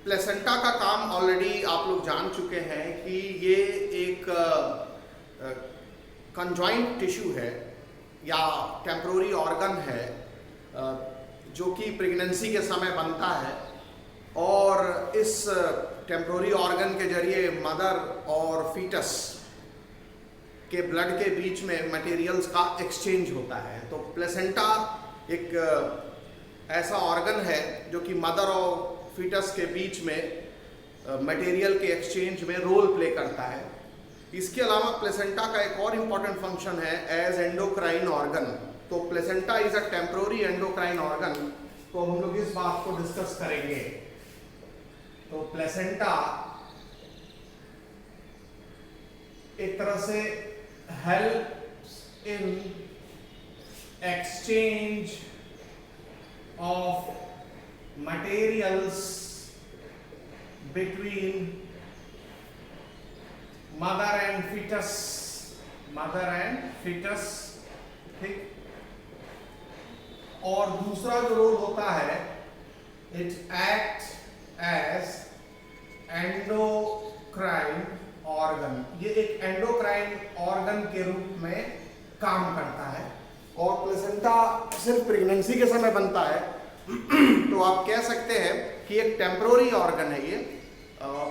Placenta का काम already आप लोग जान चुके हैं कि ये एक कंजॉइंट टिश्यू है या टेम्पोररी ऑर्गन है जो कि प्रेगनेंसी के समय बनता है और इस टेम्पोररी ऑर्गन के जरिए मदर और फीटस के ब्लड के बीच में मटेरियल्स का एक्सचेंज होता है। तो प्लेसेंटा एक ऐसा ऑर्गन है जो कि मदर और फीटस के बीच में मटेरियल के एक्सचेंज में रोल प्ले करता है। इसके अलावा प्लेसेंटा का एक और इम्पॉर्टेंट फंक्शन है एज एंडोक्राइन ऑर्गन। तो placenta is a temporary endocrine organ. तो हम लोग इस बात को डिस्कस करेंगे। तो प्लेसेंटा एक तरह से helps in exchange of materials between mother and fetus, ठीक। और दूसरा जो रोल होता है, it acts as endocrine organ. ये एक एंडोक्राइन ऑर्गन के रूप में काम करता है और प्लेसेंटा सिर्फ प्रेगनेंसी के समय बनता है। तो आप कह सकते हैं कि एक टेम्पोररी ऑर्गन है। ये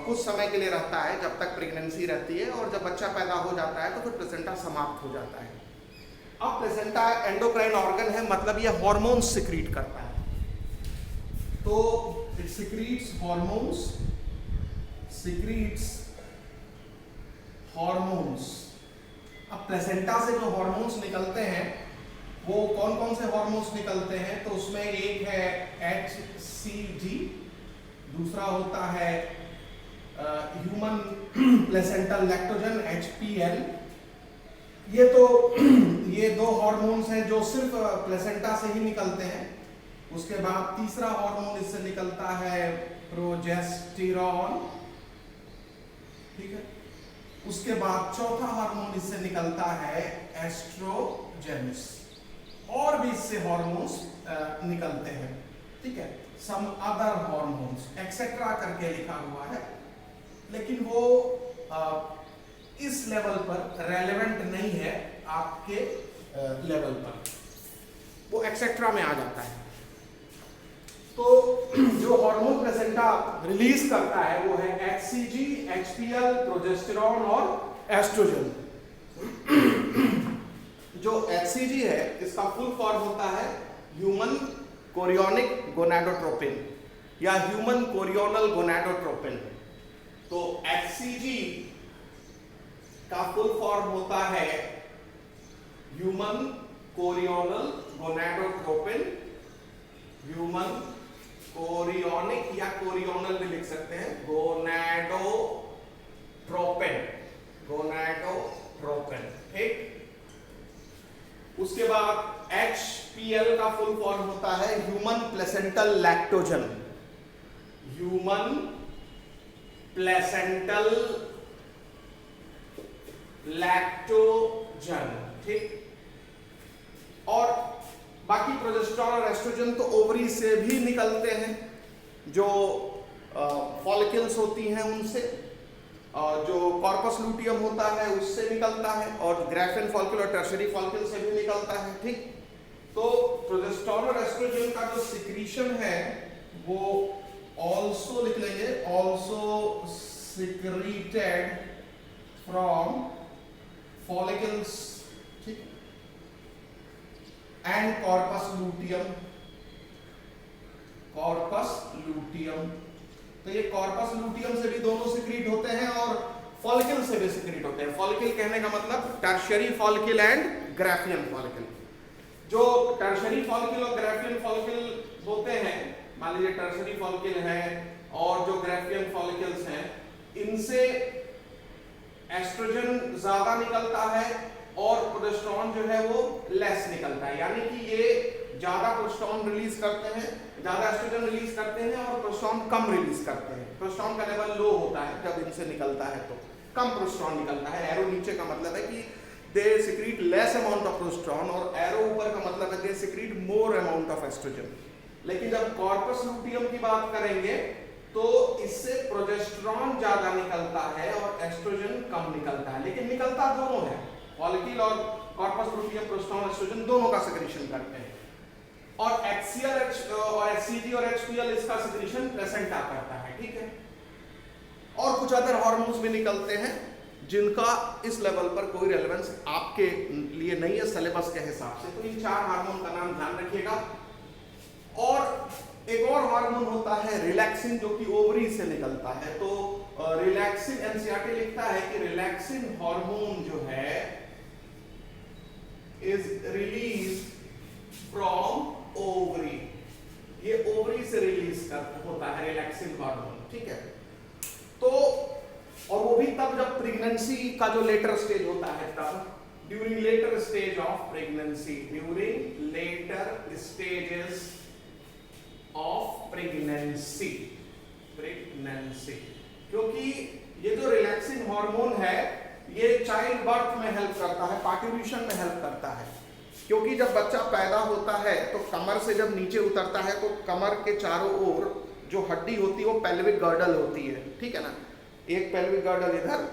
कुछ समय के लिए रहता है जब तक प्रेगनेंसी रहती है और जब बच्चा पैदा हो जाता है तो फिर प्लेसेंटा समाप्त हो जाता है। अब प्लेसेंटा एंडोक्राइन ऑर्गन है, मतलब ये हार्मोन्स सिक्रीट करता है। तो इट सिक्रीट्स हार्मोन्स। अब प्लेसेंटा से जो हार्मोन्स निकलते हैं वो कौन कौन से हार्मोन्स निकलते हैं? तो उसमें एक है HCG, दूसरा होता है ह्यूमन प्लेसेंटल लैक्टोजन HPL। ये दो हार्मोन्स हैं जो सिर्फ प्लेसेंटा से ही निकलते हैं। उसके बाद तीसरा हार्मोन इससे निकलता है प्रोजेस्टेरॉन, ठीक है। उसके बाद चौथा हार्मोन इससे निकलता है एस्ट्रोजेनस। और भी इससे हार्मोन्स निकलते हैं, ठीक है। सम अदर हार्मोन्स एक्सेट्रा करके लिखा हुआ है, लेकिन वो इस लेवल पर रेलेवेंट नहीं है आपके लेवल पर, वो एक्सेट्रा में आ जाता है। तो जो हार्मोन प्लेसेंटा रिलीज करता है वो है HCG, HPL, प्रोजेस्टेरॉन और एस्ट्रोजन। जो HCG है इसका फुल फॉर्म होता है ह्यूमन कोरियोनिक गोनाडोट्रोपिन या ह्यूमन कोरियोनल गोनाडोट्रोपिन। तो HCG का फुल फॉर्म होता है ह्यूमन कोरियोनल गोनाडोट्रोपिन, ह्यूमन कोरियोनिक या कोरियोनल भी लिख सकते हैं, गोनाडोट्रोपिन, ठीक। उसके बाद HPL का फुल फॉर्म होता है human placental lactogen, human placental lactogen, ठीक। और बाकी प्रोजेस्टेरॉन और एस्ट्रोजन तो ओवरी से भी निकलते हैं, जो फॉलिकल्स होती हैं उनसे, जो कॉर्पस लूटियम होता है उससे निकलता है, और ग्राफियन फॉलिकल और टर्शियरी फॉलिकल से भी निकलता है, ठीक। तो प्रोजेस्टेरॉन और एस्ट्रोजन का जो सिक्रीशन है वो ऑल्सो लिख लेंगे, ऑल्सो सिक्रीटेड फ्रॉम फॉलिकल्स, ठीक, एंड कॉर्पस लूटियम। तो ये कॉर्पस लूटियम से भी दोनों सिक्रीट होते हैं और फॉलिकल से भी सिक्रीट होते हैं। फॉलिकल कहने का मतलब tertiary follicle and Graafian follicle. जो टर्शियरी फॉलिकल और ग्राफियन फॉलिकल होते हैं, मान लीजिए टर्शियरी फॉलिकल है और जो ग्राफियन फॉलिकल्स हैं, इनसे एस्ट्रोजन ज्यादा निकलता है और प्रोजेस्टेरॉन जो है वो लेस निकलता है। यानी कि ये ज्यादा प्रोजेस्टेरॉन रिलीज करते हैं, ज्यादा एस्ट्रोजन रिलीज करते हैं और प्रोजेस्टेरॉन कम रिलीज करते हैं। प्रोजेस्टेरॉन का लेवल लो होता है जब इनसे निकलता है, तो कम प्रोजेस्टेरॉन निकलता है। एरो नीचे का मतलब है कि they secrete less amount of progesterone और एरो ऊपर का मतलब है they secrete more amount of oestrogen. लेकिन जब कॉर्पस लूटियम की बात करेंगे तो इससे प्रोजेस्टेरॉन ज्यादा निकलता है और एस्ट्रोजन कम निकलता है, लेकिन निकलता दोनों है। फॉलिकल और कॉर्पस लुटियम प्रोजेस्टेरॉन एस्ट्रोजन दोनों का सेक्रेशन करते हैं। और HCl और HCG और HPL इसका सेक्रेशन प्लेसेंटा करता है, ठीक है। और कुछ अदर हार्मोन्स भी निकलते हैं जिनका इस लेवल पर कोई रेलेवेंस आपके लिए नहीं है सिलेबस के हिसाब से, तो इन 4 हार्मोन का नाम ध्यान रखिएगा। और एक और हार्मोन होता है रिलैक्सिन, जो कि ओवरी से निकलता है। तो रिलैक्सिन, एनसीईआरटी लिखता है कि रिलैक्सिन हार्मोन जो है इज रिलीज फ्रॉम ओवरी, ये ओवरी से रिलीज होता है रिलैक्सिन हार्मोन, ठीक है। तो और वो भी तब जब प्रेगनेंसी का जो लेटर स्टेज होता है, तब during later stage of pregnancy, during later stages of pregnancy, क्योंकि ये जो रिलैक्सिन हार्मोन है ये चाइल्ड बर्थ में हेल्प करता है, पार्ट्यूरेशन में हेल्प करता है। क्योंकि जब बच्चा पैदा होता है तो कमर से जब नीचे उतरता है तो कमर के चारों ओर जो हड्डी होती है वो पेल्विक गर्डल होती है, ठीक है ना। एक पेल्विक गर्डल इधर,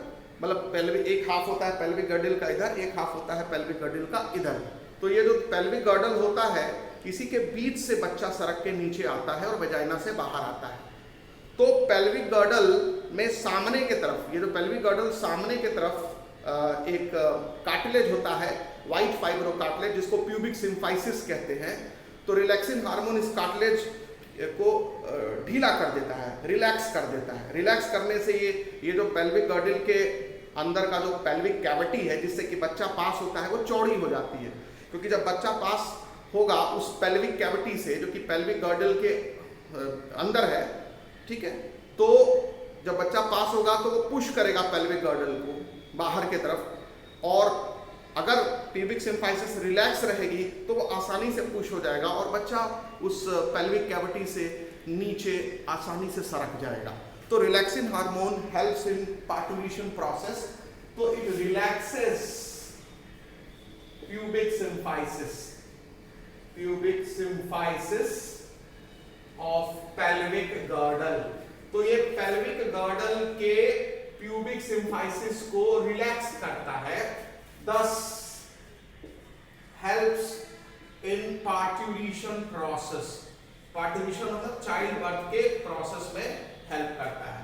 मतलब पेल्विक एक हाफ होता है पेल्विक गर्डल का इधर, एक हाफ होता है पेल्विक गर्डल का इधर। तो ये जो पेल्विक गर्डल होता है इसी के बीच से बच्चा सरक के नीचे आता है और वेजाइना से बाहर आता है। तो पेल्विक गर्डल में सामने के तरफ, ये जो पेल्विक गर्डल सामने के तरफ एक कार्टिलेज होता है, व्हाइट फाइब्रो कार्टिलेज, जिसको प्यूबिक सिम्फाइसिस कहते हैं। तो रिलैक्सिन हार्मोन इस कार्टिलेज को ढीला कर देता है, रिलैक्स कर देता है। रिलैक्स करने से ये जो पेल्विक गर्डल के अंदर का जो पेल्विक कैविटी है जिससे कि बच्चा पास होता है वो चौड़ी हो जाती है। क्योंकि जब बच्चा पास होगा उस पेल्विक कैविटी से जो कि पेल्विक गर्डल के अंदर है, ठीक है, तो जब बच्चा पास होगा तो वो पुश करेगा पेल्विक गर्डल को बाहर के तरफ, और अगर प्यूबिक सिम्फाइसिस रिलैक्स रहेगी तो वो आसानी से पुश हो जाएगा और बच्चा उस पेल्विक कैविटी से नीचे आसानी से सरक जाएगा। तो relaxin hormone helps in parturition process, तो it relaxes pubic symphysis of pelvic girdle. तो ये पेल्विक गर्डल के प्यूबिक सिम्फाइसिस को रिलैक्स करता है, thus helps in parturition process। Parturition मतलब चाइल्ड बर्थ के प्रोसेस में हेल्प करता है,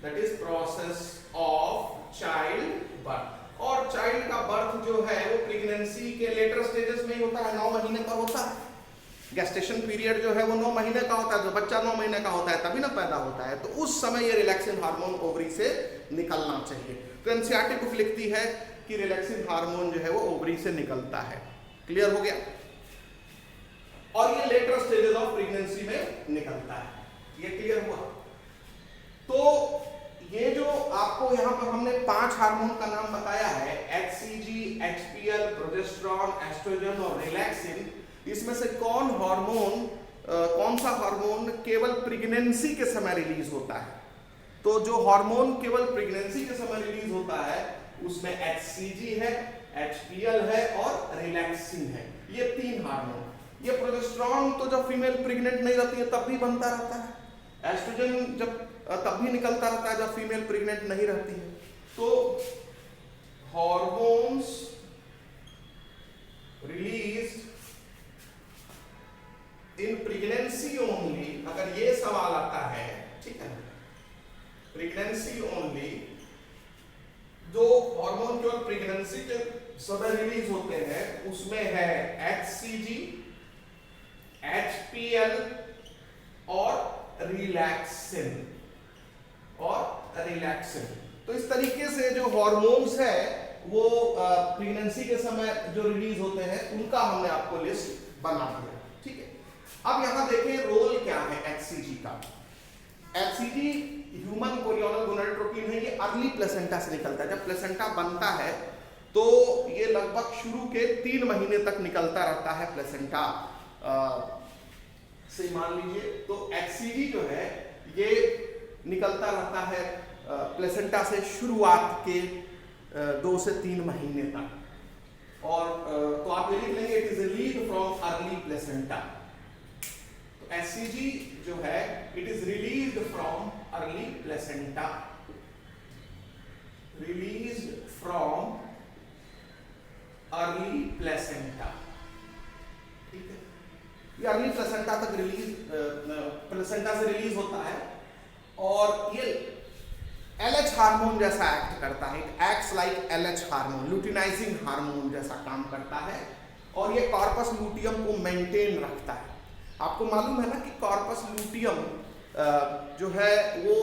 that is process of child birth. और चाइल्ड का बर्थ जो है वो प्रेगनेंसी के लेटर स्टेजेस में ही होता है, 9 महीने पर होता है। गेस्टेशन पीरियड जो है वो 9 महीने का होता है, जो बच्चा 9 महीने का होता है तभी ना पैदा होता है, तो उस समय ये रिलैक्सिन हार्मोन ओवरी से निकलना चाहिए। तो एनसीईआरटी बुक लिखती है कि रिलैक्सिन हार्मोन जो है वो ओवरी से निकलता है। क्लियर हो गया? और ये लेटर स्टेजेस ऑफ प्रेगनेंसी में निकलता है, ये क्लियर हुआ? तो ये जो आपको यहाँ पर हमने 5 हार्मोन का नाम बताया है, HCG, HPL, प्रोजेस्टेरॉन, एस्ट्रोजन और रिलैक्सिन, इसमें से कौन सा हार्मोन केवल प्रेगनेंसी के समय रिलीज होता है? तो जो हार्मोन केवल प्रेगनेंसी के समय रिलीज होता है उसमें HCG है, HPL है और रिलैक्सिन है, ये 3 हार्मोन। ये प्रोजेस्टेरॉन तो जब फीमेल प्रेग्नेंट नहीं रहती है तब भी बनता रहता है, एस्ट्रोजन जब तब भी निकलता रहता है जब फीमेल प्रेग्नेंट नहीं रहती है। तो hormones release in pregnancy only, अगर ये सवाल आता है, ठीक है, प्रेगनेंसी ओनली, जो हार्मोन केवल प्रेगनेंसी के समय रिलीज होते हैं उसमें है HCG, HPL और रिलैक्सिन तो इस तरीके से जो हार्मोन्स है वो प्रेगनेंसी के समय जो रिलीज होते हैं उनका हमने आपको लिस्ट बना दिया, ठीक है। अब यहां देखें रोल क्या है HCG का। HCG ह्यूमन कोरियोनल गोनाडोट्रोपिन है, ये अर्ली प्लेसेंटा से निकलता है। जब प्लेसेंटा बनता है तो ये लगभग शुरू के 3 महीने तक निकलता रहता है प्लेसेंटा से, मान लीजिए। तो HCG जो है ये निकलता रहता है प्लेसेंटा से शुरुआत के 2 से 3 महीने तक, और तो आप ये लिख लेंगे it is relieved from early placenta. तो HCG जो है it is relieved from placenta, released from early placenta. ठीक है, ये अर्ली प्लेसेंटा तक प्लेसेंटा से रिलीज होता है और ये LH हार्मोन जैसा एक्ट करता है। It acts like LH hormone, luteinising hormone जैसा काम करता है और ये कॉर्पस लूटियम को मेंटेन रखता है। आपको मालूम है ना कि कॉर्पस लूटियम जो है वो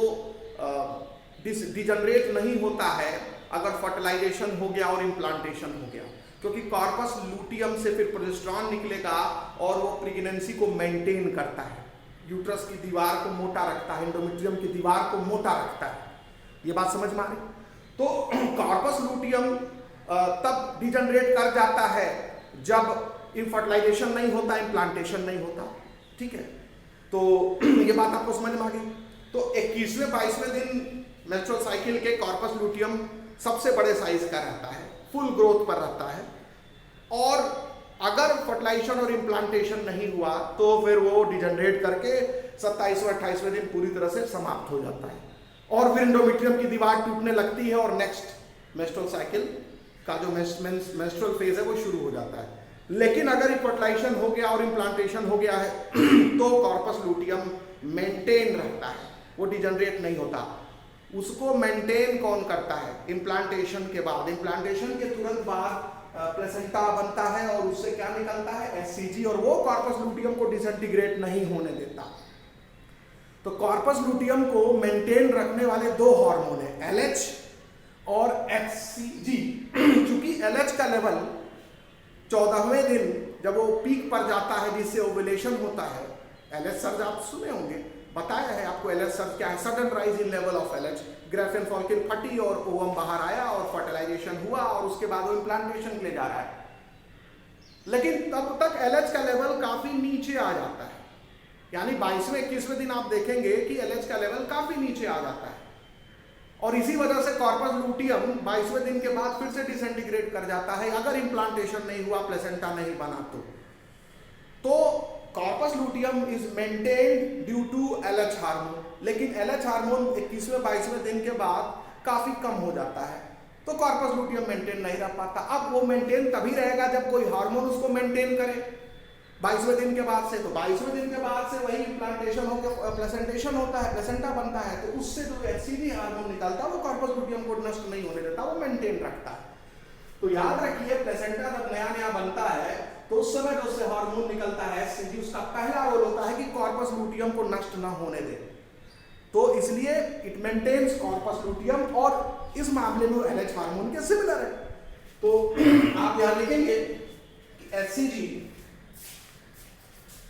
डिजनरेट नहीं होता है अगर फर्टिलाइजेशन हो गया और इम्प्लांटेशन हो गया, क्योंकि कॉर्पस लूटियम से फिर प्रोजेस्टेरॉन निकलेगा और वो प्रेगनेंसी को मेंटेन करता है, यूट्रस की दीवार को मोटा रखता है, एंडोमेट्रियम की दीवार को मोटा रखता है। ये बात समझ में आ रही? तो कॉर्पस लूटियम तब डिजनरेट कर जाता है जब इनफर्टिलाइजेशन नहीं होता, इम्प्लांटेशन नहीं होता। ठीक है, तो ये बात आपको समझ में आ गई। तो 21वें 22वें दिन मेंस्ट्रुअल साइकिल के कॉर्पस लूटियम सबसे बड़े साइज का रहता है, फुल ग्रोथ पर रहता है और अगर फर्टिलाइजेशन और इम्प्लांटेशन नहीं हुआ तो फिर वो डिजनरेट करके 27वें 28वें दिन पूरी तरह से समाप्त हो जाता है और फिर एंडोमेट्रियम की दीवार टूटने लगती है और नेक्स्ट मेंस्ट्रुअल साइकिल का जो मेंस्ट्रुअल फेज है वो शुरू हो जाता है। लेकिन अगर फर्टिलाइजेशन हो गया और इम्प्लांटेशन हो गया है तो कॉर्पस लूटियम मेंटेन रहता है, वो डिजनरेट नहीं होता। उसको मेंटेन कौन करता है? इम्प्लांटेशन के बाद, इम्प्लांटेशन के तुरंत बाद प्लेसेंटा बनता है और उससे क्या निकलता है? HCG, और वो कॉर्पस लूटियम को डिसइंटीग्रेट नहीं होने देता। तो कॉर्पस लूटियम को मेंटेन रखने वाले दो हार्मोन है, LH और HCG। चूंकि LH का लेवल 14वें दिन जब वो पीक पर जाता है जिससे ओव्यूलेशन होता है, LH सर्ज आप सुने होंगे, बताया है आपको LH सर्ज क्या है, sudden rise in level of LH, ग्राफेन फॉल्किन फटी और ओवम बाहर आया और फर्टिलाइजेशन हुआ और उसके बाद वो इम्प्लांटेशन के लिए जा रहा है। लेकिन तब तक LH का लेवल काफी नीचे आ जाता है, यानी 22वें 21वें दिन आप देखेंगे कि LH का लेवल काफी नीचे आ जाता है और इसी वजह से कॉर्पस लूटियम 22वें दिन के बाद फिर से डिसइंटीग्रेट कर जाता है अगर इम्प्लांटेशन नहीं हुआ, प्लेसेंटा नहीं बना तो corpus luteum is maintained due to LH hormone. लेकिन LH हार्मोन 21वें 22वें दिन के बाद काफी कम हो जाता है तो कॉर्पस लूटियम मेंटेन नहीं रह पाता। अब वो मेंटेन तभी रहेगा जब कोई हार्मोन उसको मेंटेन करे 22वें दिन के बाद से। तो 22वें दिन के बाद से वही इम्प्लांटेशन होकर प्लेसेंटेशन होता है, प्लेसेंटा बनता है, तो उससे जो HCG हार्मोन निकलता है वो कॉर्पस लूटियम को नष्ट नहीं होने देता, वो मेंटेन रखता है। तो याद रखिए, प्लेसेंटा जब नया नया बनता है तो उस समय जो उससे हार्मोन निकलता है HCG, उसका पहला रोल होता है कि कॉर्पस लूटियम को नष्ट ना होने दे। तो इसलिए इट मेंटेन्स कॉर्पस लूटियम और इस मामले में LH हार्मोन के सिमिलर है। तो आप यहां लिखेंगे कि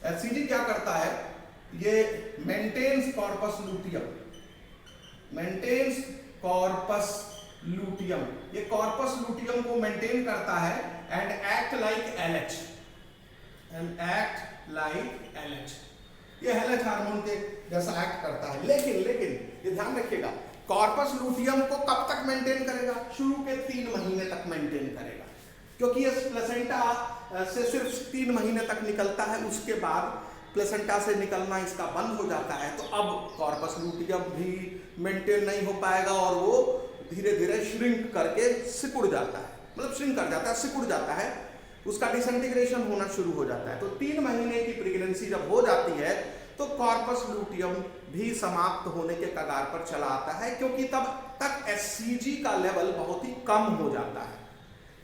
HCG क्या करता है? ये maintains corpus luteum, maintains corpus luteum, ये कॉर्पस लूटियम को मेंटेन करता है and act like LH, and act like LH, ये LH हार्मोन के जैसा एक्ट करता है। लेकिन ये ध्यान रखिएगा, कॉर्पस लूटियम को कब तक मेंटेन करेगा? शुरू के 3 महीने तक मेंटेन करेगा, क्योंकि ये प्लेसेंटा से सिर्फ 3 महीने तक निकलता है, उसके बाद प्लेसेंटा से निकलना इसका बंद हो जाता है। तो अब कॉर्पस लूटियम भी मेंटेन नहीं हो पाएगा और वो धीरे धीरे श्रिंक करके सिकुड़ जाता है, मतलब श्रिंक कर जाता है, सिकुड़ जाता है, उसका डिसइंटीग्रेशन होना शुरू हो जाता है। तो 3 महीने की प्रेगनेंसी जब हो जाती है तो कॉर्पस लूटियम भी समाप्त होने के कगार पर चला आता है, क्योंकि तब तक HCG का लेवल बहुत ही कम हो जाता है।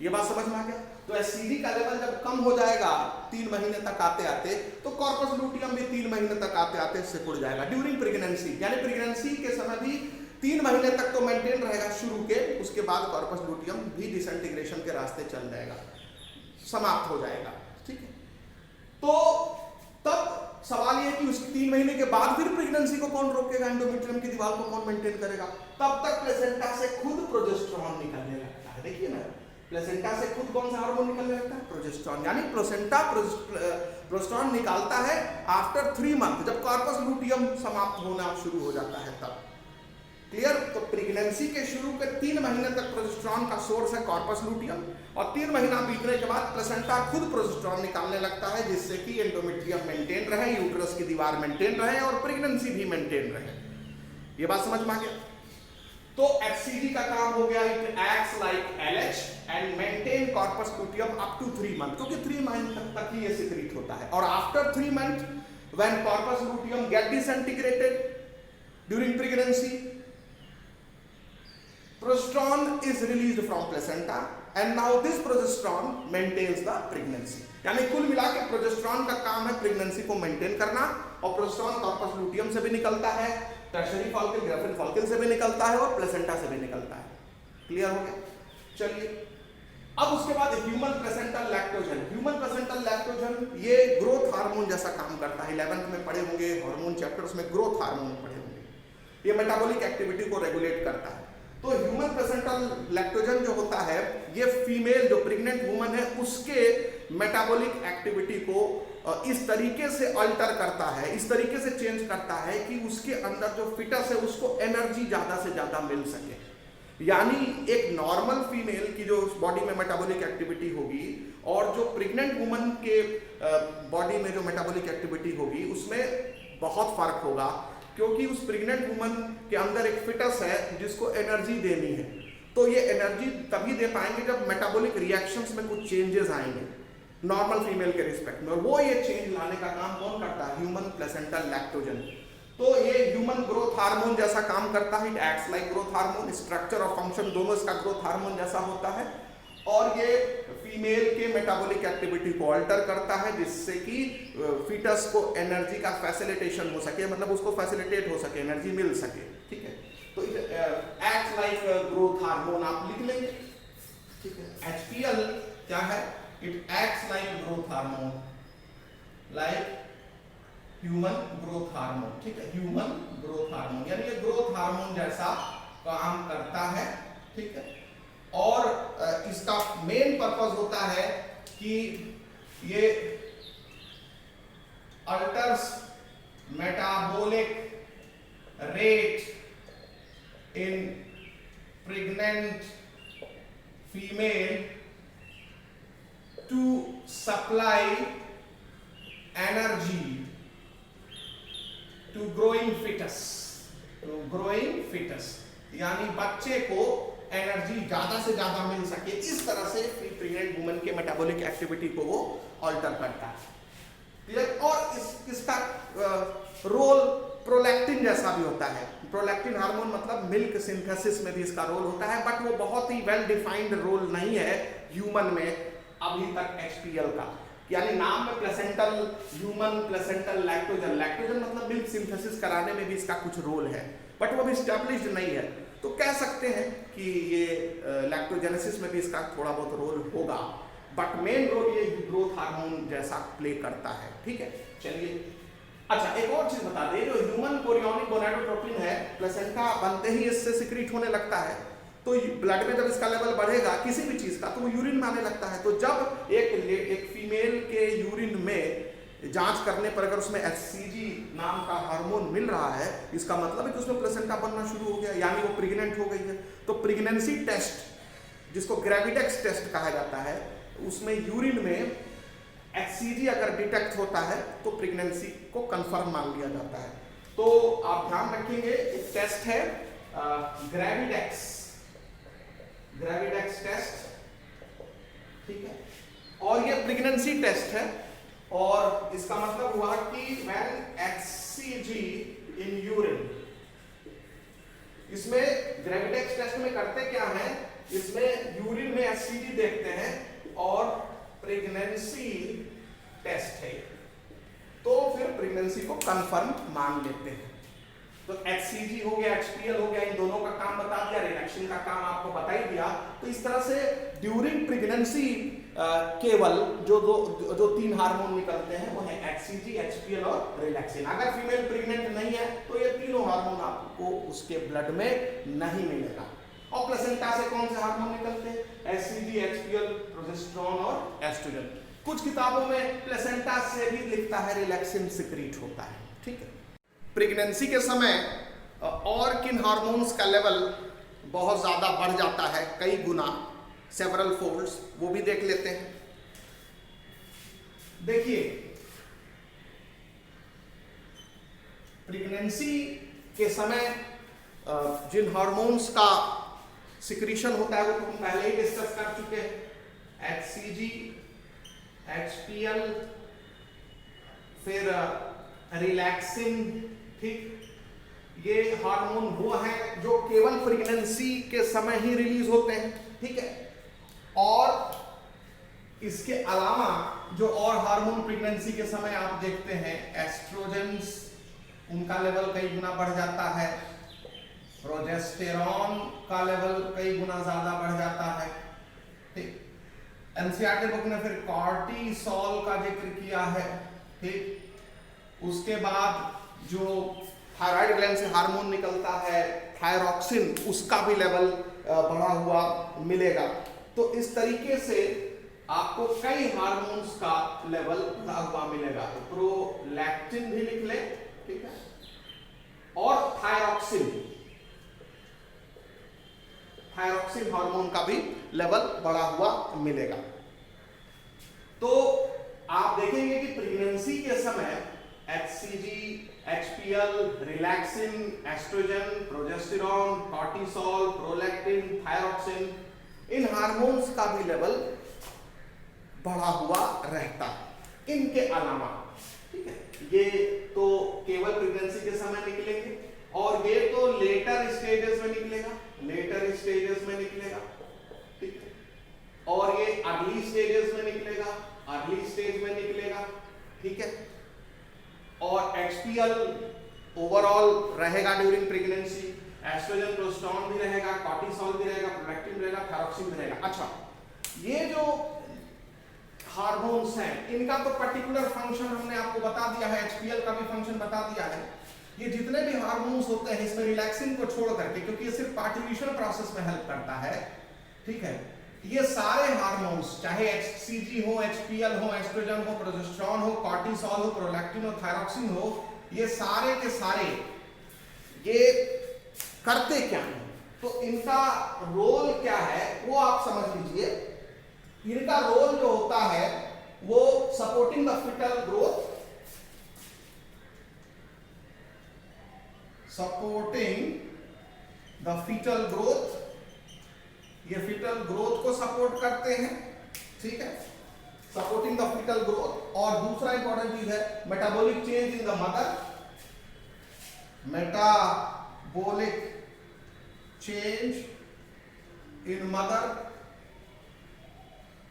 ये बात समझ में आ गया? तो HCG का लेवल जब कम हो जाएगा 3 महीने तक आते आते, तो कॉर्पस लूटियम भी 3 महीने तक आते आते सिकुड़ जाएगा ड्यूरिंग प्रेगनेंसी, यानी प्रेगनेंसी के समय भी 3 महीने तक तो मेंटेन रहेगा शुरू के, उसके बाद कॉर्पस लूटियम भी डिसइंटीग्रेशन के रास्ते चल जाएगा, समाप्त हो जाएगा। ठीक है, तो तब सवाल ये कि उस 3 महीने के बाद फिर प्रेगनेंसी को कौन रोकेगा, एंडोमेट्रियम की दीवार को कौन मेंटेन करेगा? तब तक प्लेसेंटा से खुद प्रोजेस्टेरॉन निकलने लगता है। देखिए ना, प्लेसेंटा से खुद कौन सा हार्मोन निकलने लगता है? प्रोजेस्टेरॉन, यानी प्लेसेंटा प्रोजेस्टेरॉन निकालता है आफ्टर 3 मंथ, जब कॉर्पस लूटियम समाप्त होना शुरू हो जाता है तब। क्लियर? तो प्रेगनेंसी के शुरू के 3 महीने तक प्रोजेस्टेरॉन का सोर्स है कॉर्पस लूटियम, और 3 महीना बीतने के बाद प्लेसेंटा खुद प्रोजेस्टेरॉन निकालने लगता है, जिससे कि एंडोमेट्रियम मेंटेन रहे, यूट्रस की दीवार मेंटेन रहे और प्रेगनेंसी भी मेंटेन रहे। ये बात समझ में आ गया? तो HCG का काम हो गया, it acts like LH and maintain corpus luteum up to 3 month, क्योंकि 3 मंथ तक ही ये सिक्रीट होता है। और after 3 month when corpus luteum get disintegrated during pregnancy, progesterone is released from placenta and now this progesterone maintains the pregnancy. यानी कुल मिला के प्रोजेस्टेरॉन का काम है प्रेगनेंसी को मेंटेन करना, और प्रोजेस्टेरॉन कॉर्पस लूटियम से भी निकलता है, टर्शियरी फॉलिकल, ग्रेविड फॉलिकल से भी निकलता है, और प्लेसेंटा से भी निकलता है। क्लियर हो गया? चलिए, अब उसके बाद human placental lactogen. Human placental lactogen ये ग्रोथ हार्मोन जैसा काम करता है। 11th में पढ़े होंगे हार्मोन चैप्टर, उसमें ग्रोथ हार्मोन पढ़े होंगे। ये मेटाबॉलिक एक्टिविटी को रेगुलेट करता है। तो ह्यूमन प्लेसेंटल लैक्टोजन जो होता है, ये फीमेल जो प्रेग्नेंट वुमन है उसके मेटाबॉलिक एक्टिविटी को इस तरीके से अल्टर करता है, इस तरीके से चेंज करता है कि उसके अंदर जो फिटस है उसको एनर्जी ज्यादा से ज्यादा मिल सके। यानी एक नॉर्मल फीमेल की जो बॉडी में मेटाबॉलिक एक्टिविटी होगी और जो प्रेग्नेंट वुमन के बॉडी में जो मेटाबॉलिक एक्टिविटी होगी उसमें बहुत फर्क होगा, क्योंकि उस प्रेग्नेंट वुमन के अंदर एक फिटस है जिसको एनर्जी देनी है। तो ये एनर्जी तभी दे पाएंगे जब मेटाबॉलिक रिएक्शंस में कुछ चेंजेस आएंगे नॉर्मल फीमेल के रिस्पेक्ट में, और वो ये चेंज लाने का काम कौन करता है? Human placental lactogen. तो ये ह्यूमन ग्रोथ हार्मोन जैसा काम करता है, it acts like growth hormone, structure और फंक्शन दोनों इसका ग्रोथ हार्मोन जैसा होता है, और ये फीमेल के मेटाबॉलिक एक्टिविटी को अल्टर करता है जिससे कि फीटस को एनर्जी का फैसिलिटेशन हो सके, मतलब उसको फैसिलिटेट हो सके, एनर्जी मिल सके। ठीक है, तो it acts like growth hormone आप लिख लेंगे। ठीक है, HPL क्या है? It acts like growth hormone, like human growth hormone. ठीक है, ह्यूमन ग्रोथ हार्मोन यानी ये ग्रोथ हार्मोन जैसा काम करता है। ठीक है, और इसका मेन पर्पस होता है कि ये alters metabolic rate in pregnant female to supply energy to growing foetus, to growing foetus, यानी बच्चे को एनर्जी ज्यादा से ज्यादा मिल सके, इस तरह से प्रेग्नेंट वुमन के मेटाबॉलिक एक्टिविटी को वो अल्टर करता है। और इसका रोल प्रोलैक्टिन जैसा भी होता है। प्रोलैक्टिन हार्मोन मतलब मिल्क सिंथेसिस में भी इसका रोल होता है, बट वो बहुत ही वेल डिफाइंड रोल नहीं है ह्यूमन में अभी तक HPL का। यानी नाम में placental, human placental lactogen, lactogen मतलब मिल्क सिंथेसिस कराने में भी इसका कुछ रोल है, बट वो भी एस्टैब्लिश्ड नहीं है। तो कह सकते हैं कि ये लैक्टोजेनेसिस में भी इसका थोड़ा बहुत रोल होगा, बट मेन रोल ये ग्रोथ हार्मोन जैसा प्ले करता है। ठीक है, चलिए, अच्छा एक और चीज बता दें, जो ह्यूमन कोरियोनिक गोनाडोट्रोपिन है, प्लेसेंटा बनते ही इससे सिक्रीट होने लगता है, तो ब्लड में जब इसका लेवल बढ़ेगा किसी भी चीज का तो वो यूरिन में आने लगता है। तो जब एक फीमेल के यूरिन में जांच करने पर अगर उसमें HCG नाम का हार्मोन मिल रहा है, इसका मतलब है कि उसमें प्लेसेंटा बनना शुरू हो गया, यानी वो प्रेग्नेंट हो गई है। तो प्रेगनेंसी टेस्ट, जिसको ग्रेविडेक्स टेस्ट कहा जाता है, उसमें यूरिन में HCG अगर डिटेक्ट होता है तो प्रेगनेंसी को कंफर्म मान लिया जाता है। तो आप ध्यान रखेंगे, एक टेस्ट है ग्रेविडेक्स टेस्ट। ठीक है, और ये प्रेगनेंसी टेस्ट है, और इसका मतलब हुआ कि व्हेन HCG इन यूरिन, इसमें ग्रेविडेक्स टेस्ट में करते क्या है, इसमें यूरिन में HCG देखते हैं और प्रेगनेंसी टेस्ट है, तो फिर प्रेगनेंसी को कंफर्म मान लेते हैं। तो HCG हो गया, HPL हो गया, इन दोनों का काम बता दिया, रिडक्शन का काम आपको बता ही दिया। तो इस तरह से ड्यूरिंग प्रेगनेंसी केवल जो 3 हार्मोन निकलते हैं वो है HCG, HPL और रिलैक्सिन। अगर फीमेल प्रेग्नेंट नहीं है तो ये तीनों हार्मोन आपको उसके ब्लड में नहीं मिलेगा। और प्लेसेंटा से कौन से हार्मोन निकलते हैं? HCG, HPL, प्रोजेस्टेरॉन और एस्ट्रोजन। कुछ किताबों में प्लेसेंटा से भी लिखता है रिलैक्सिन सिक्रीट होता है। ठीक है, प्रेगनेंसी के समय और किन हार्मोन्स का लेवल बहुत ज्यादा बढ़ जाता है, कई गुना, सेवरल फोल्ड्स, वो भी देख लेते हैं। देखिए, प्रेगनेंसी के समय जिन हार्मोन्स का सिक्रीशन होता है वो तो हम पहले ही डिस्कस कर चुके हैं, HCG, HPL, फिर रिलैक्सिन, ठीक। ये हार्मोन वो हैं जो केवल प्रेगनेंसी के समय ही रिलीज होते हैं, ठीक है। और इसके अलावा जो और हार्मोन प्रेगनेंसी के समय आप देखते हैं, एस्ट्रोजेंस, उनका लेवल कई गुना बढ़ जाता है, प्रोजेस्टेरॉन का लेवल कई गुना ज्यादा बढ़ जाता है, ठीक। एनसीईआरटी बुक ने फिर कॉर्टिसोल का जिक्र किया है, ठीक। उसके बाद जो थायराइड ग्लैंड से हार्मोन निकलता है थायरॉक्सिन, उसका भी लेवल बढ़ा हुआ मिलेगा। तो इस तरीके से आपको कई हार्मोन्स का लेवल बढ़ा हुआ मिलेगा। तो प्रोलैक्टिन भी लिख ले, ठीक है, और थायरॉक्सिन हार्मोन का भी लेवल बढ़ा हुआ मिलेगा। तो आप देखेंगे कि प्रेगनेंसी के समय HCG, HPL, relaxin, oestrogen, progesterone, cortisol, prolactin, thyroxine, इन हार्मोन्स का भी लेवल बढ़ा हुआ रहता है। इनके अलावा, ठीक है, ये तो केवल प्रेगनेंसी के समय निकलेंगे और ये तो लेटर स्टेजेस में निकलेगा, ठीक है, और ये अर्ली स्टेजेस में निकलेगा, ठीक है। और HPL ओवरऑल रहेगा ड्यूरिंग प्रेगनेंसी, एस्ट्रोजन, प्रोस्टोन भी रहेगा, कॉर्टिसोल भी रहेगा, प्रोलैक्टिन भी रहेगा, थायरॉक्सिन भी रहेगा। अच्छा, ये जो हार्मोन्स हैं इनका तो पर्टिकुलर फंक्शन हमने आपको बता दिया है, HPL का भी फंक्शन बता दिया है। ये जितने भी हार्मोन्स होते हैं इसमें रिलैक्सिन को छोड़ करके, क्योंकि ये सिर्फ पार्टिल्यूशन प्रोसेस में हेल्प करता है, ठीक है, ये सारे हार्मोन्स चाहे HCG हो, HPL हो, एस्ट्रोजन हो, प्रोजेस्टेरॉन हो, कॉर्टिसोल हो, प्रोलैक्टिन हो, थायरॉक्सिन हो, ये सारे के सारे ये करते क्या हैं, तो इनका रोल क्या है वो आप समझ लीजिए। इनका रोल जो होता है वो सपोर्टिंग द फीटल ग्रोथ, ये फीटल ग्रोथ को सपोर्ट करते हैं, ठीक है, सपोर्टिंग द फीटल ग्रोथ। और दूसरा इंपॉर्टेंट चीज है metabolic change in the mother, metabolic change in mother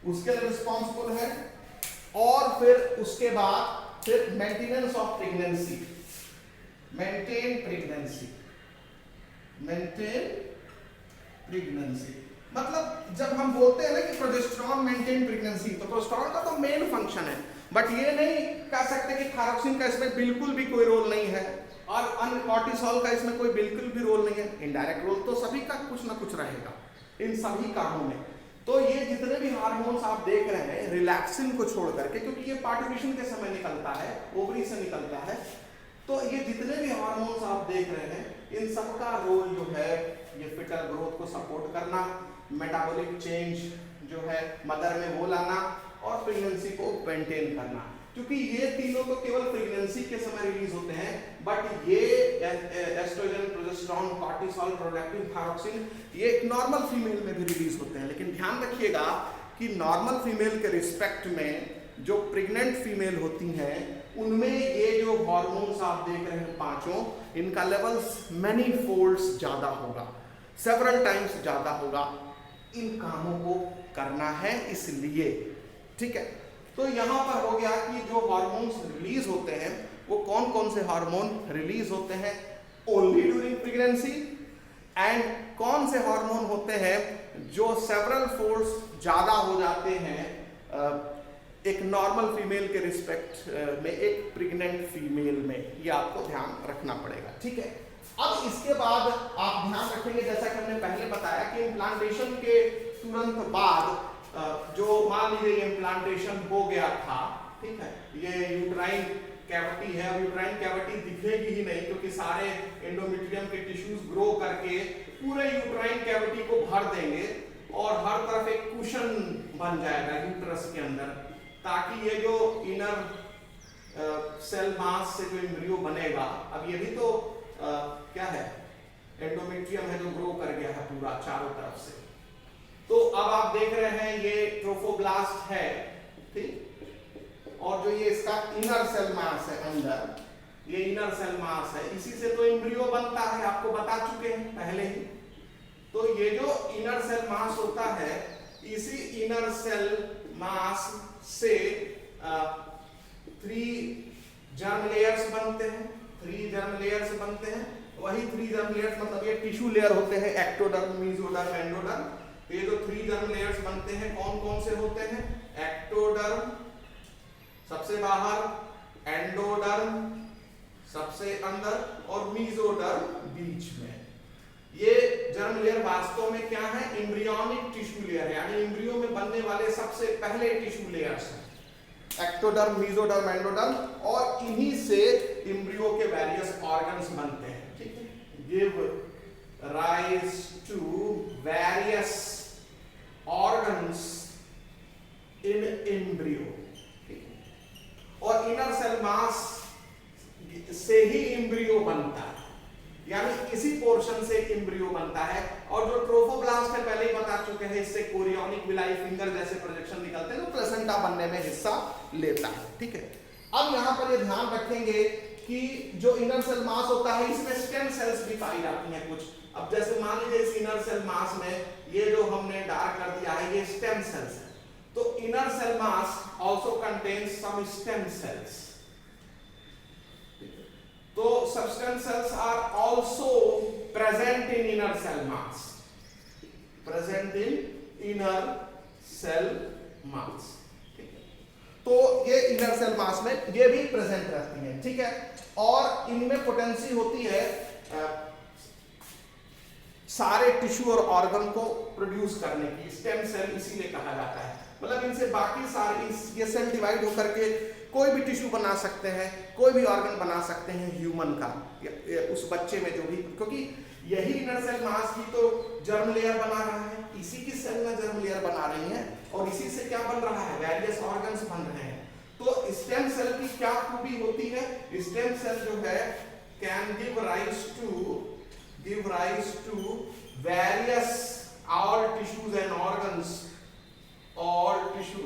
उसके लिए रिस्पॉन्सिबल है। और फिर उसके बाद फिर maintenance of pregnancy, maintain pregnancy, मतलब जब हम बोलते हैं ना कि प्रोजेस्टेरॉन मेंटेन प्रेगनेंसी, तो प्रोजेस्टेरॉन का तो मेन फंक्शन है, बट ये नहीं कह सकते कि थायरॉक्सिन का इसमें बिल्कुल भी कोई रोल नहीं है और कॉर्टिसोल का इसमें कोई बिल्कुल भी रोल नहीं है। इनडायरेक्ट रोल तो सभी का कुछ ना कुछ रहेगा इन सभी कामों में। तो ये जितने भी हार्मोन्स आप देख रहे हैं रिलैक्सिन को छोड़ करके, क्योंकि ये पार्टिल्यूशन के समय निकलता है, ओवरी से निकलता है, तो ये जितने भी हार्मोन्स आप देख रहे हैं इन सबका रोल जो है ये फीटल ग्रोथ को सपोर्ट करना, मेटाबॉलिक चेंज जो है मदर में वो लाना और प्रेगनेंसी को मेंटेन करना। क्योंकि ये तीनों तो केवल प्रेगनेंसी के समय रिलीज होते हैं, बट ये oestrogen, progesterone, cortisol, prolactin, thyroxine ये एक नॉर्मल फीमेल में भी रिलीज होते हैं। लेकिन ध्यान रखिएगा कि नॉर्मल फीमेल के रिस्पेक्ट में जो प्रेग्नेंट फीमेल होती हैं उनमें ये जो हार्मोन्स आप देख रहे हैं पांचों, इनका लेवल्स मैनी फोल्ड्स ज्यादा होगा, सेवरल टाइम्स ज्यादा होगा। इन कामों को करना है इसलिए, ठीक है। तो यहां पर हो गया कि जो हार्मोन्स रिलीज होते हैं वो कौन कौन से हार्मोन रिलीज होते हैं ओनली ड्यूरिंग प्रेगनेंसी, एंड कौन से हार्मोन होते हैं जो सेवरल फोल्ड्स ज्यादा हो जाते हैं एक नॉर्मल फीमेल के रिस्पेक्ट में एक प्रेग्नेंट फीमेल में। ये आपको ध्यान रखना पड़ेगा, ठीक है। अब इसके बाद आप ध्यान रखेंगे जैसा कि हमने पहले बताया कि इम्प्लांटेशन के तुरंत बाद जो मान लीजिए इम्प्लांटेशन हो गया था, ठीक है, ये यूट्राइन कैविटी है, और यूट्राइन कैविटी दिखेगी ही नहीं क्योंकि सारे एंडोमेट्रियम के टिश्यूज ग्रो करके पूरे यूट्राइन कैविटी को भर देंगे और हर तरफ एक कुशन बन जाएगा यूट्रस के अंदर, ताकि ये जो इनर सेल मास से जो एम्ब्रियो बनेगा, अब ये भी तो क्या है एंडोमेट्रियम है जो ग्रो कर गया है पूरा चारों तरफ से। तो अब आप देख रहे हैं ये ट्रोफोब्लास्ट है, ठीक, और जो ये इसका इनर सेल मास है अंदर, ये इनर सेल मास है, इसी से तो एम्ब्रियो बनता है, आपको बता चुके हैं पहले ही। तो ये जो इनर सेल मास होता है, इसी इनर सेल मास से 3 जर्म लेयर्स बनते हैं, 3 जर्म लेयर्स बनते हैं। वही 3 जर्म लेयर्स मतलब ये टिश्यू लेयर होते हैं, एक्टोडर्म, मेसोडर्म, एंडोडर्म। तो ये जो 3 जर्म लेयर्स बनते हैं कौन कौन से होते हैं? एक्टोडर्म सबसे बाहर, एंडोडर्म सबसे अंदर और मेसोडर्म बीच में। ये जर्म लेयर वास्तव में क्या है? एम्ब्रियोनिक टिश्यू लेयर है, यानी एम्ब्रियो में बनने वाले सबसे पहले टिश्यू लेयर्स हैं, एक्टोडर्म, मेसोडर्म, एंडोडर्म, और इन्हीं से एम्ब्रियो के वेरियस ऑर्गन्स बनते हैं, ठीक है। Give rise to various organs in embryo, ठीक है। और इनर सेल मास से ही एम्ब्रियो बनता है, यानी इसी पोर्शन से एम्ब्रियो बनता है। और जो ट्रोफोब्लास्ट है पहले ही बता चुके हैं, इससे कोरियोनिक विलाई फिंगर जैसे प्रोजेक्शन निकलते हैं, तो प्लेसेंटा बनने में हिस्सा लेता है, ठीक है। अब यहाँ पर ये ध्यान रखेंगे कि जो इनर सेल मास होता है इसमें स्टेम सेल्स भी पाई जाती हैं कुछ। अब जैसे मान लीजिए इस इनर सेल मास में ये जो हमने डार्क कर दिया है ये स्टेम सेल्स है, तो inner cell mass also contains some stem cells. तो substance cells are also present in inner cell mass, present in inner cell mass, ठीक है। तो ये inner cell mass में ये भी present रहती हैं, ठीक है। और इनमें पोटेंसी होती है सारे टिश्यू और ऑर्गन को प्रोड्यूस करने की, स्टेम सेल इसीलिए कहा जाता है। मतलब इनसे बाकी सारे ये सेल डिवाइड होकर के कोई भी टिश्यू बना सकते हैं, कोई भी ऑर्गन बना सकते हैं ह्यूमन का, उस बच्चे में जो भी, क्योंकि यही इनर सेल मास की तो जर्म लेयर बना रहा है, इसी की सेल में जर्म लेयर बना रही है, और इसी से क्या बन रहा है? वेरियस ऑर्गन्स बन रहे हैं। तो स्टेम सेल की क्या खूबी होती है? स्टेम सेल जो है can give rise to various all tissues and organs, all tissue,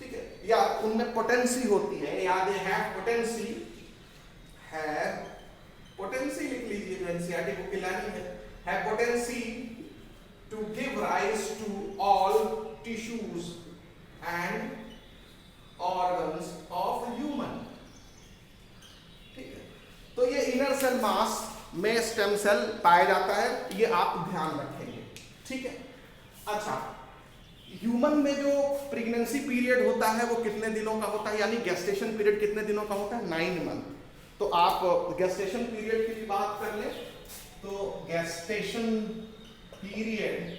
ठीक है, या उनमें पोटेंसी होती है, या दे हैव पोटेंसी, लिख लीजिए, एनसीईआरटी बुक की लाइन है, have potency to give rise to all tissues and organs of human, ठीक है। तो ये इनर सेल मास में स्टेम सेल पाया जाता है, ये आप ध्यान रखेंगे, ठीक है। अच्छा, ह्यूमन में जो प्रेगनेंसी पीरियड होता है वो कितने दिनों का होता है, यानी गेस्टेशन पीरियड कितने दिनों का होता है? 9 मंथ। तो आप गेस्टेशन पीरियड की बात कर ले, तो गेस्टेशन पीरियड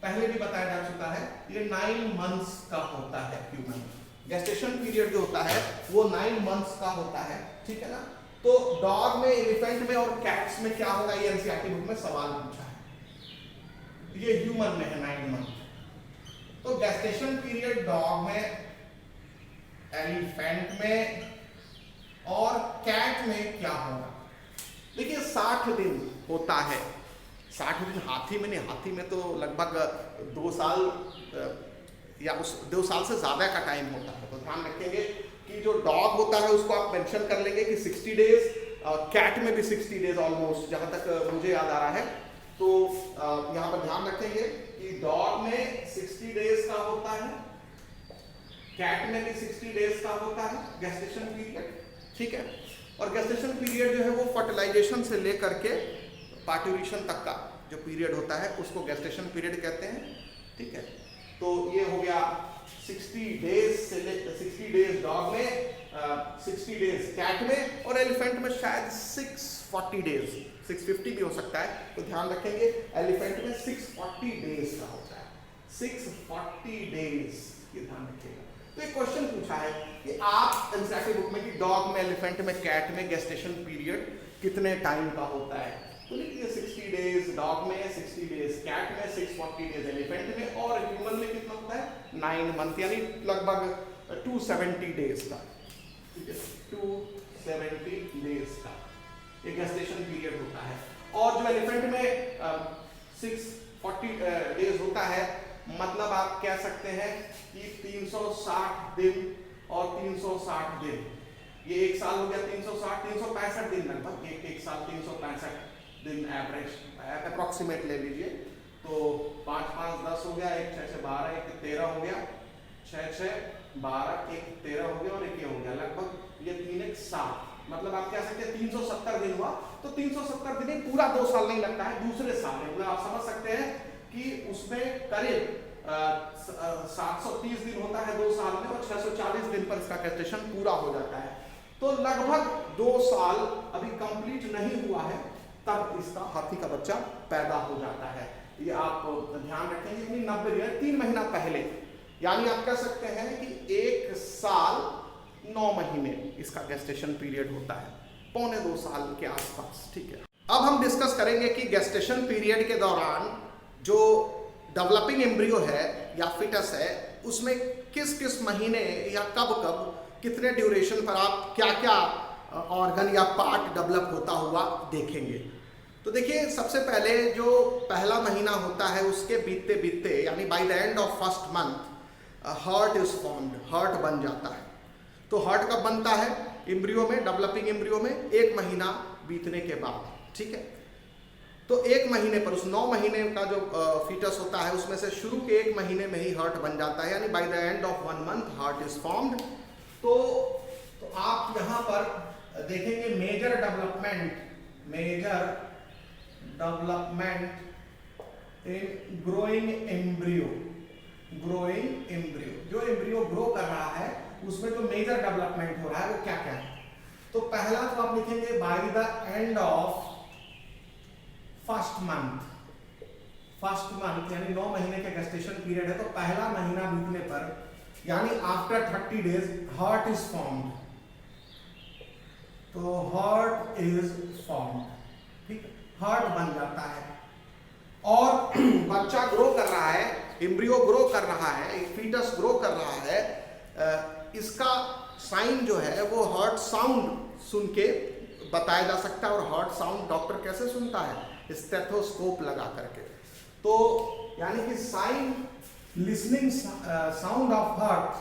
पहले भी बताया जा चुका है, ये 9 मंथ्स का होता है ह्यूमन। गेस्टेशन पीरियड जो होता है वो 9 मंथ्स का होता है, ठीक है ना। तो डॉग में, एलिफेंट में और कैट्स में क्या होगा, ये एनसीईआरटी बुक में सवाल पूछा है। ये ह्यूमन में है 9 मंथ। तो गेस्टेशन पीरियड डॉग में, एलिफेंट में और कैट में क्या होगा? देखिए 60 दिन होता है, 60 दिन हाथी में नहीं, हाथी में तो लगभग 2 साल या उस 2 साल से ज्यादा का टाइम होता है। तो ध्यान रखेंगे कि जो डॉग होता है उसको आप मेंशन कर लेंगे कि 60 डेज, कैट में भी 60 डेज ऑलमोस्ट, जहां तक मुझे याद आ रहा है। तो यहाँ पर ध्यान रखेंगे कि डॉग में 60 डेज का होता है, कैट में भी 60 डेज का होता है गेस्टेशन पीरियड, ठीक है। और गेस्टेशन पीरियड जो है वो फर्टिलाइजेशन से लेकर के पार्ट्यूरेशन तक का जो पीरियड होता है उसको गेस्टेशन पीरियड कहते हैं, ठीक है। तो ये हो गया 60 डेज से 60 डेज डॉग में, 60 डेज कैट में, और एलिफेंट में शायद 640 डेज, 650 भी हो सकता है। तो ध्यान रखेंगे एलिफेंट में 640 डेज का होता है, 640 डेज, ये ध्यान रखिएगा। तो एक क्वेश्चन पूछा है कि आप एनसीईआरटी बुक में कि डॉग में, एलिफेंट में, कैट में गेस्टेशन पीरियड कितने टाइम का होता है? तो लिखिए 60 डेज डॉग में, 60 डेज कैट में, 640 डेज एलिफेंट में, और ह्यूमन में कितना होता है? 9 मंथ, यानी लगभग 270 डेज का, ठीक है, 270 डेज का ये गेस्टेशन पीरियड होता है। और जो एलिफेंट में 640 डेज होता है, मतलब आप कह सकते हैं कि 360 दिन और 360 दिन, ये एक साल हो गया 360, 365 दिन लगभग, एक साल 365 दिन एवरेज अप्रोक्सीमेट ले लीजिए। तो 5 5 10 हो गया, 1 6 6 12, 1 13 हो गया, 6 6 12, 1 13 हो गया और 1 हो गया, लगभग ये 3 1 7, मतलब आप कह सकते हैं 370 दिन हुआ। तो 370 दिन पूरा 2 साल नहीं लगता है, दूसरे साल में मतलब आप समझ सकते हैं कि उसमें करीब 730 दिन होता है 2 साल में और 640 दिन पर इसका gestation पूरा हो जाता है। तो लगभग 2 साल अभी कंप्लीट नहीं हुआ है तब इसका हाथी का बच्चा पैदा हो जाता है। ये आप ध्यान रखेंगे अपनी 90 दिन 3 महीना पहले, यानी आप कह सकते हैं कि 1 साल 9 महीने इसका गेस्टेशन पीरियड होता है, पौने 2 साल के आसपास। ठीक है, अब हम डिस्कस करेंगे कि गेस्टेशन पीरियड के दौरान जो डेवलपिंग एम्ब्रियो है या फिटस है उसमें किस किस महीने या कब कब कितने ड्यूरेशन पर आप क्या क्या ऑर्गन या पार्ट डेवलप होता हुआ देखेंगे। तो देखिए, सबसे पहले जो पहला महीना होता है उसके बीतते बीतते यानी by the end of first month heart is formed, heart बन जाता है। तो हार्ट कब बनता है? एम्ब्रियो में, डेवलपिंग एम्ब्रियो में 1 महीना बीतने के बाद। ठीक है, तो 1 महीने पर उस 9 महीने का जो फीटस होता है उसमें से शुरू के 1 महीने में ही हार्ट बन जाता है, यानी by the end of 1 month heart is formed. तो आप यहाँ पर देखेंगे major development in growing embryo. जो एम्ब्रियो ग्रो कर रहा है उसमें जो मेजर डेवलपमेंट हो रहा है वो क्या क्या है। तो पहला तो आप लिखेंगे bye the end of first month यानी 9 महीने के गेस्टेशन पीरियड है, तो पहला महीना बीतने पर यानी after 30 days heart is formed. तो हार्ट इज फॉर्म्ड, ठीक, हार्ट बन जाता है और बच्चा ग्रो कर रहा है, एम्ब्रियो ग्रो कर रहा है, फीटस ग्रो कर रहा है। इसका साइन जो है वो हार्ट साउंड सुन के बताया जा सकता है। और हार्ट साउंड डॉक्टर कैसे सुनता है? स्टेथोस्कोप लगा करके। तो यानी कि sign listening sound of heart,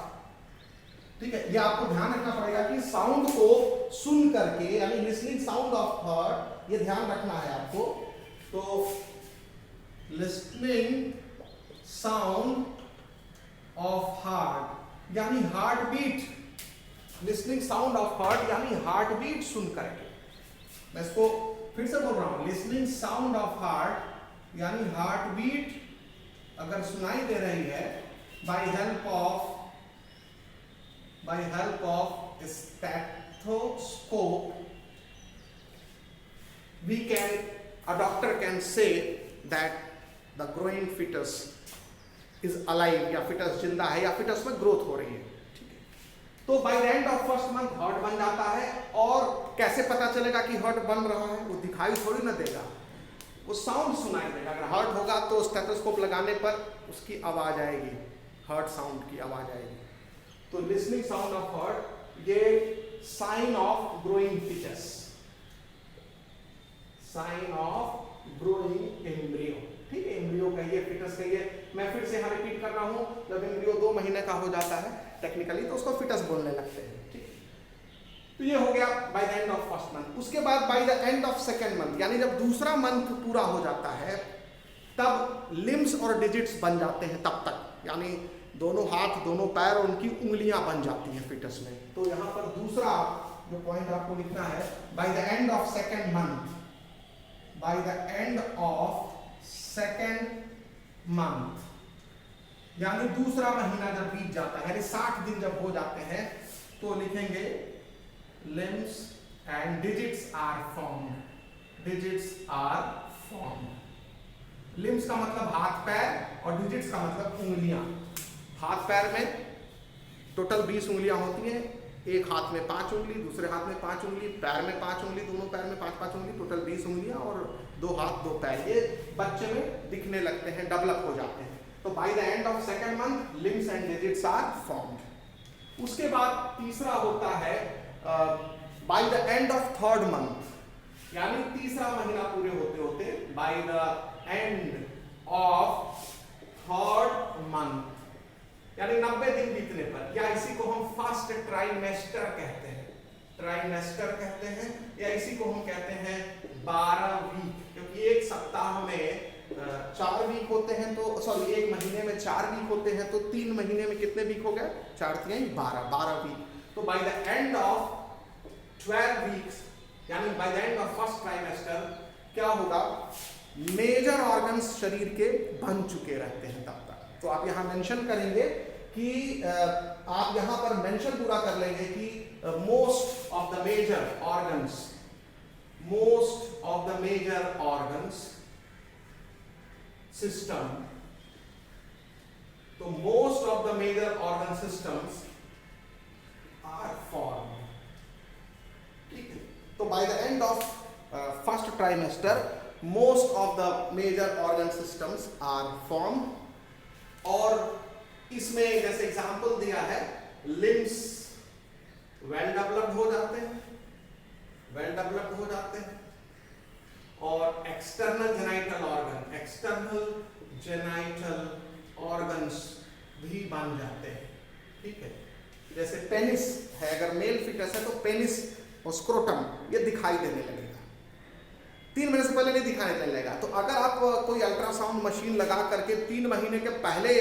ठीक है, ये आपको ध्यान रखना पड़ेगा कि साउंड को सुन करके यानी लिसनिंग साउंड ऑफ हार्ट, ये ध्यान रखना है आपको। तो लिसनिंग साउंड ऑफ हार्ट यानी heart beat, listening sound of heart यानी हार्ट बीट सुन करके। मैं इसको फिर से बोल रहा हूं, लिसनिंग साउंड ऑफ हार्ट यानी हार्ट बीट अगर सुनाई दे रही है by help of stethoscope, a doctor can say that the growing fetus is alive, या फिटस जिंदा है या फिटस में ग्रोथ हो रही है। ठीक है, तो by the end of first month heart बन जाता है। और कैसे पता चलेगा कि हार्ट बन रहा है? वो दिखाई थोड़ी ना देगा, वो साउंड सुनाई देगा। अगर हार्ट होगा तो स्टेथोस्कोप लगाने पर उसकी आवाज आएगी, हार्ट साउंड की आवाज आएगी। तो लिसनिंग साउंड ऑफ हार्ट ये sign of growing foetus, sign of growing embryo. ठीक है, एम्ब्रियो कहिए, फीटस कहिए। मैं फिर से यहाँ रिपीट कर रहा हूँ, जब एम्ब्रियो 2 महीने का हो जाता है टेक्निकली तो उसको फीटस बोलने लगते हैं। ठीक, तो ये हो गया bye the end of first month. उसके बाद bye the end of second month यानी जब दूसरा मंथ पूरा हो जाता है तब लिम्स और डिजिट्स बन जाते हैं। तब तक यानी दोनों हाथ, दोनों पैर और उनकी उंगलियां बन जाती हैं फिटस में। तो यहाँ पर दूसरा जो पॉइंट आपको लिखना है, by the end of second month, bye the end of second month यानी दूसरा महीना जब बीत जाता है, यानी 60 दिन जब हो जाते हैं, तो लिखेंगे limbs and digits are formed। digits are formed। limbs का मतलब हाथ पैर और digits का मतलब उंगलियां। हाथ पैर में टोटल 20 उंगलियां होती हैं, एक हाथ में 5 उंगली, दूसरे हाथ में 5 उंगली, पैर में 5 उंगली, दोनों पैर में 5-5 उंगली, टोटल 20 उंगलियां और 2 हाथ 2 पैर। ये बच्चे में दिखने लगते हैं, डेवलप हो जाते हैं। तो by the end of second month limbs and digits are formed. उसके बाद तीसरा होता है by the end of third month. यानी तीसरा महीना पूरे होते होते by the end of third month, यानी 90 दिन बीतने पर, या इसी को हम फर्स्ट ट्राइमेस्टर कहते हैं, ट्राइमेस्टर कहते हैं, या इसी को हम कहते हैं 12 वीक, क्योंकि एक सप्ताह में 4 वीक होते हैं, तो सॉरी एक महीने में 4 वीक होते हैं, तो 3 महीने में कितने वीक हो गए? 4 3 12 वीक। तो by the end of 12 weeks, यानी by the end of first trimester क्या होगा? मेजर ऑर्गन्स शरीर के बन चुके रहते हैं तब तक। तो आप यहां मेंशन करेंगे कि आप यहां पर मेंशन पूरा कर लेंगे कि most of the major organs, most of the major organs system, तो most of the major organ systems are form. ठीक है, तो by the end of first trimester most of the major organ systems are form. और इसमें जैसे example दिया है, limbs well developed हो जाते हैं, वेल डेवलप्ड हो जाते हैं, और external genital organ, external genital organs भी बन जाते हैं। ठीक है, जैसे पेनिस है, अगर मेल फिटस है तो पेनिस और स्क्रोटम ये दिखाई देने लगेगा, 3 महीने से पहले नहीं दिखाई देने लगेगा। तो अगर आप कोई अल्ट्रासाउंड मशीन लगा करके 3 महीने के पहले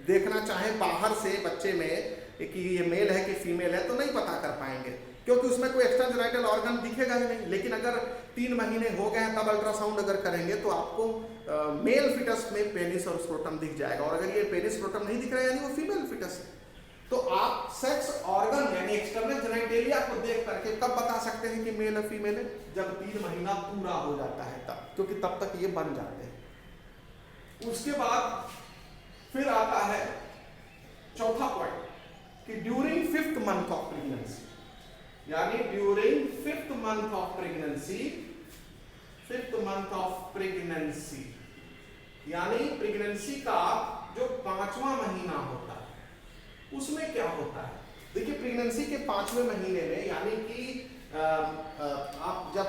देखना चाहें बाहर से बच्चे में कि ये मेल है कि फीमेल है, तो नहीं पता कर पाएंगे, क्योंकि उसमें कोई एक्स्ट्रा जेनाइटल ऑर्गन दिखेगा ही नहीं। लेकिन अगर 3 महीने हो गए हैं तब अल्ट्रासाउंड अगर करेंगे तो आपको मेल फिटस में पेनिस और स्क्रोटम दिख जाएगा, और अगर ये पेनिस स्क्रोटम नहीं दिख रहा है यानी वो फीमेल फिटस है। तो आप सेक्स ऑर्गन यानी एक्सटर्नल जेनाइटेलिया को देख करके कब बता सकते हैं कि मेल है फीमेल है? जब 3 महीना पूरा हो जाता है तब, क्योंकि तब तक ये बन जाते हैं। उसके बाद फिर आता है चौथा पॉइंट कि during 5th month of pregnancy, यानी during 5th month of pregnancy, 5th month of pregnancy यानी प्रेगनेंसी का जो 5वां महीना होता है, उसमें क्या होता है? देखिए, प्रेगनेंसी के 5वें महीने में, यानी कि आप जब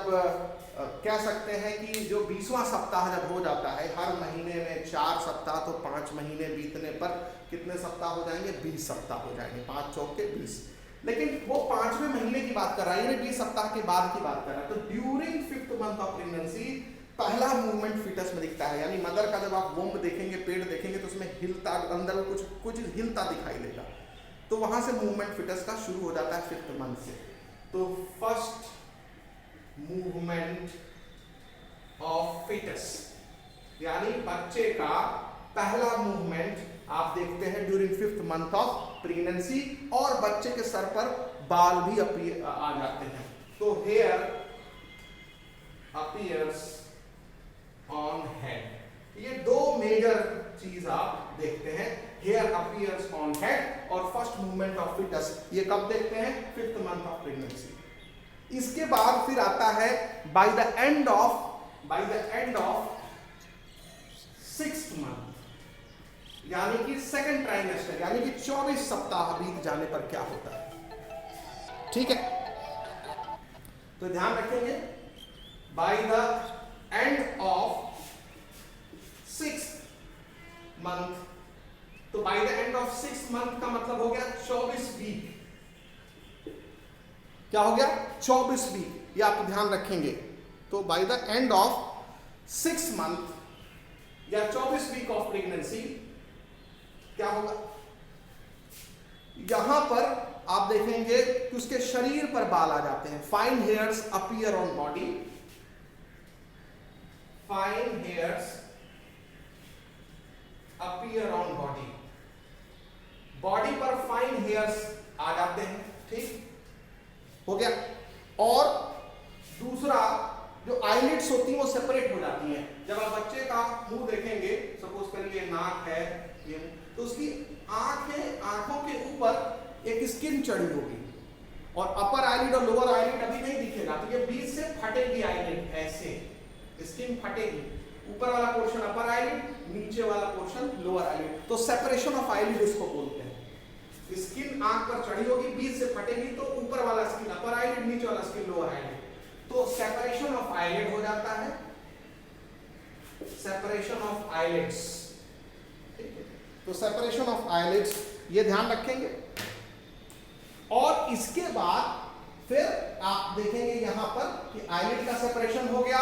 कह सकते हैं कि जो 20वां सप्ताह जब हो जाता है, हर महीने में 4 सप्ताह, तो 5 महीने बीतने पर कितने सप्ताह हो जाएंगे? 20 सप्ताह हो जाएंगे, 5 चौके 20। लेकिन वो 5वें महीने की बात कर रहा है, 20 सप्ताह के बाद की बात कर रहा है। तो during 5th month of pregnancy पहला मूवमेंट फिटस में दिखता है, यानी मदर का जब आप वोम्ब देखेंगे, पेट देखेंगे, तो उसमें हिलता, अंदर कुछ हिलता दिखाई देगा, तो वहां से मूवमेंट फिटस का शुरू हो जाता है 5th मंथ से। तो फर्स्ट मूवमेंट ऑफ फिटस यानी बच्चे का पहला मूवमेंट आप देखते हैं during 5th month of pregnancy, और बच्चे के सर पर बाल भी आ जाते हैं। तो हेयर अपीयर्स ऑन हेड, ये 2 मेजर चीज आप देखते हैं, हेयर अपीयर्स ऑन हेड और फर्स्ट मूवमेंट ऑफ फिटस, ये कब देखते हैं? 5th month of pregnancy. इसके बाद फिर आता है by the end of 6th month, यानी कि 2nd ट्राइमेस्टर, यानी कि 24 सप्ताह बीत जाने पर क्या होता है? ठीक है, तो ध्यान रखेंगे, by the end of 6th month, तो by the end of 6th month का मतलब हो गया 24 वीक। क्या हो गया? 24 वीक, ये आप ध्यान रखेंगे। तो by the end of 6th month या 24 वीक ऑफ प्रेगनेंसी क्या होगा? यहां पर आप देखेंगे कि उसके शरीर पर बाल आ जाते हैं, fine hairs appear on body, fine hairs appear on body, body पर फाइन हेयर्स आ जाते हैं। ठीक हो गया। और दूसरा, जो आईलिड्स होती हैं वो सेपरेट हो जाती हैं। जब आप बच्चे का मुंह देखेंगे, सपोज करिए नाक है ये, तो उसकी आंखों के ऊपर एक स्किन चढ़ी होगी, और अपर आईलिड और लोअर आईलिड अभी नहीं दिखेगा, तो ये बीच से फटेगी आईलिड, ऐसे स्किन फटेगी, ऊपर वाला पोर्शन अपर आईलिड, नीचे वाला पोर्शन लोअर आईलिड, तो सेपरेशन ऑफ आईलिड इसको बोलते हैं। स्किन आंख पर चढ़ी होगी, बीच से फटेगी, तो ऊपर वाला स्किन अपर आईलिड, नीचे वाला स्किन लोअर आईलिड। तो सेपरेशन ऑफ आइलेट हो जाता है, सेपरेशन ऑफ आइलेट्स, ठीक है। तो सेपरेशन ऑफ आइलेट्स ये ध्यान रखेंगे। और इसके बाद फिर आप देखेंगे यहां पर कि आइलेट का सेपरेशन हो गया,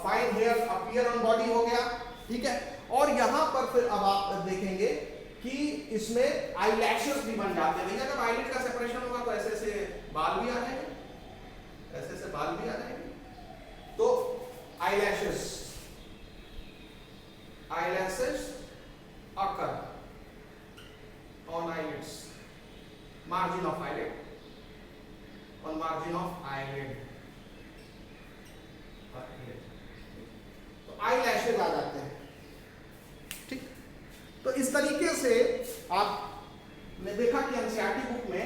fine hair appear on body हो गया, ठीक है। और यहां पर फिर अब आप देखेंगे कि इसमें आईलैशेस भी बन जाते हैं। भैया जब आइलेट का सेपरेशन होगा तो ऐसे ऐसे बाल भी आ जाएंगे, ऐसे ऐसे बाल भी आ जाएंगे। तो eyelashes, eyelashes occur on eyelids, margin of eyelid, on margin of eyelid, तो eyelashes आ जाते हैं, ठीक। तो इस तरीके से आपने देखा कि एनसीईआरटी बुक में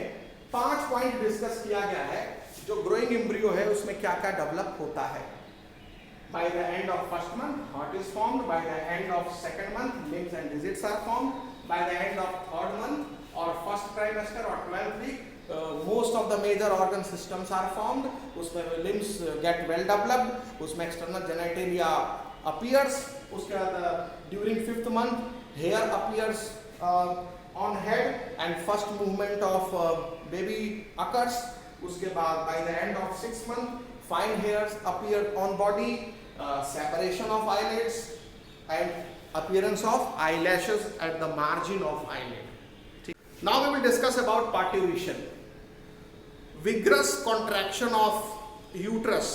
5 पॉइंट डिस्कस किया गया है जो ग्रोइंग एम्ब्रियो है उसमें क्या क्या डेवलप होता है। By the end of first month, heart is formed. By the end of second month, limbs and digits are formed. By the end of third month or first trimester or 12th week, most of the major organ systems are formed. उसमें limbs get well developed. उसमें external genitalia appears. उसके बाद during 5th month, hair appears on head and first movement of baby occurs. उसके बाद by the end of 6th month, fine hairs appear on body, separation of eyelids and appearance of eyelashes at the margin of eyelid. Now we will discuss about parturition. Vigorous contraction of uterus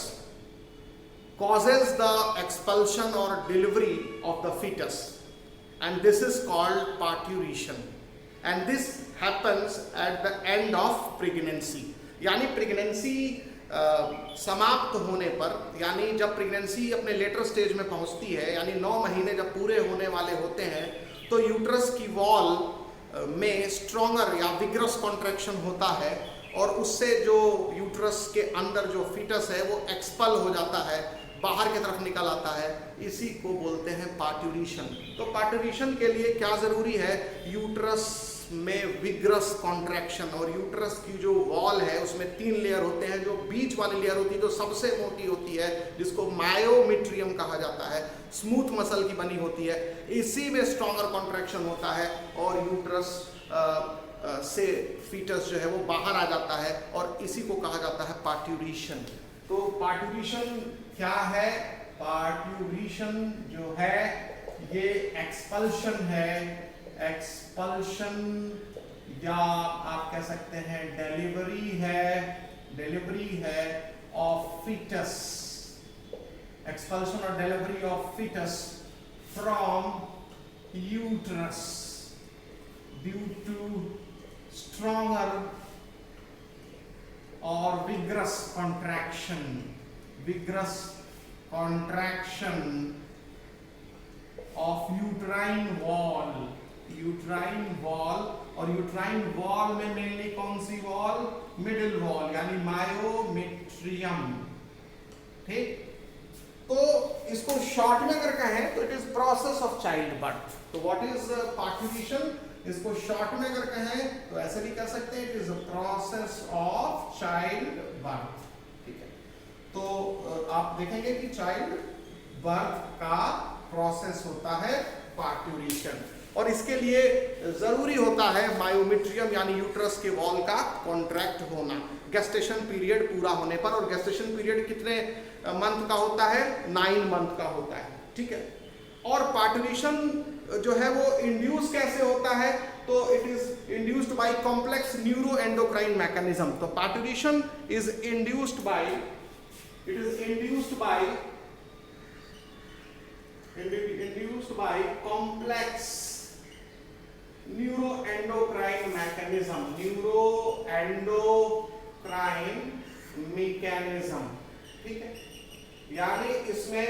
causes the expulsion or delivery of the fetus, and this is called parturition, and this happens at the end of pregnancy. यानी pregnancy समाप्त होने पर, यानी जब pregnancy अपने later stage में पहुंचती है, यानी 9 महीने जब पूरे होने वाले होते हैं, तो यूट्रस की वॉल में स्ट्रॉन्गर या विग्रस कॉन्ट्रैक्शन होता है और उससे जो यूट्रस के अंदर जो फीटस है वो एक्सपल हो जाता है, बाहर की तरफ निकल आता है। इसी को बोलते हैं पार्ट्यूरिशन। तो पार्ट्यूरिशन के लिए क्या जरूरी है? यूट्रस में विग्रस कॉन्ट्रैक्शन, और यूट्रस की जो वॉल है उसमें 3 लेयर होते हैं। जो बीच वाली लेयर होती है जो सबसे मोटी होती है, जिसको मायोमेट्रियम कहा जाता है, स्मूथ मसल की बनी होती है, इसी में स्ट्रॉन्गर कॉन्ट्रैक्शन होता है और यूट्रस से फीटस जो है वो बाहर आ जाता है और इसी को कहा जाता है पार्ट्यूरिशन। तो पार्ट्यूरिशन क्या है? पार्ट्यूरिशन जो है ये एक्सपल्शन है, एक्सपल्शन या आप कह सकते हैं डिलीवरी है ऑफ फीटस, एक्सपल्शन और delivery of foetus from uterus due to stronger और vigorous contraction of uterine wall, और यूट्राइन वॉल में मेनली कौन सी वॉल? मिडिल वॉल यानी मायोमेट्रियम, ठीक। तो इसको शॉर्ट में अगर कहें तो it is process of child birth. तो व्हाट इज पार्ट्यूरिशन? इसको शॉर्ट में अगर कहें तो ऐसे भी कह सकते हैं, it is a process of child birth, ठीक है। तो आप देखेंगे कि चाइल्ड बर्थ का प्रोसेस होता है पार्ट्यूरिशन, और इसके लिए जरूरी होता है मायोमेट्रियम यानी यूट्रस के वॉल का कॉन्ट्रैक्ट होना गेस्टेशन पीरियड पूरा होने पर। और गेस्टेशन पीरियड कितने मंथ का होता है? 9 मंथ का होता है, ठीक है। और पार्ट्यूरिशन जो है वो इंड्यूस कैसे होता है? तो it is induced by complex neuro endocrine mechanism. तो parturition is induced by complex neuroendocrine mechanism, ठीक है। यानी इसमें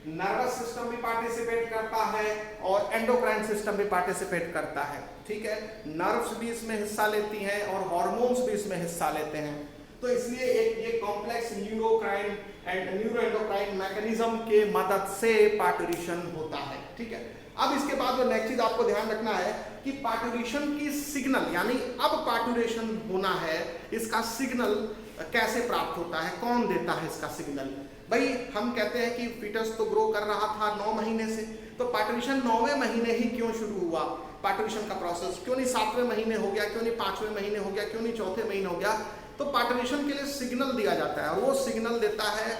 नर्वस सिस्टम भी पार्टिसिपेट करता है और एंडोक्राइन सिस्टम भी पार्टिसिपेट करता है, ठीक है। नर्व्स भी इसमें हिस्सा लेती हैं और हार्मोन्स भी इसमें हिस्सा लेते हैं। तो इसलिए एक ये कॉम्प्लेक्स न्यूरोक्राइन एंड न्यूरोएंडोक्राइन मैकेनिज्म के मदद से पार्ट्यूरिशन होता है, ठीक है। अब इसके बाद जो नेक्स्ट चीज आपको ध्यान रखना है कि पार्ट्यूरिशन की सिग्नल, यानी अब पार्ट्यूरेशन होना है, इसका सिग्नल कैसे प्राप्त होता है, कौन देता है इसका सिग्नल? भाई हम कहते हैं कि फीटस तो ग्रो कर रहा था 9 महीने से, तो पार्टूरेशन 9वें महीने ही क्यों शुरू हुआ? पार्टूरेशन का प्रोसेस क्यों नहीं 7वें महीने हो गया, क्यों नहीं 5वें महीने हो गया, क्यों नहीं 4थे महीने हो गया? तो पार्टूरेशन के लिए सिग्नल दिया जाता है और वो सिग्नल देता है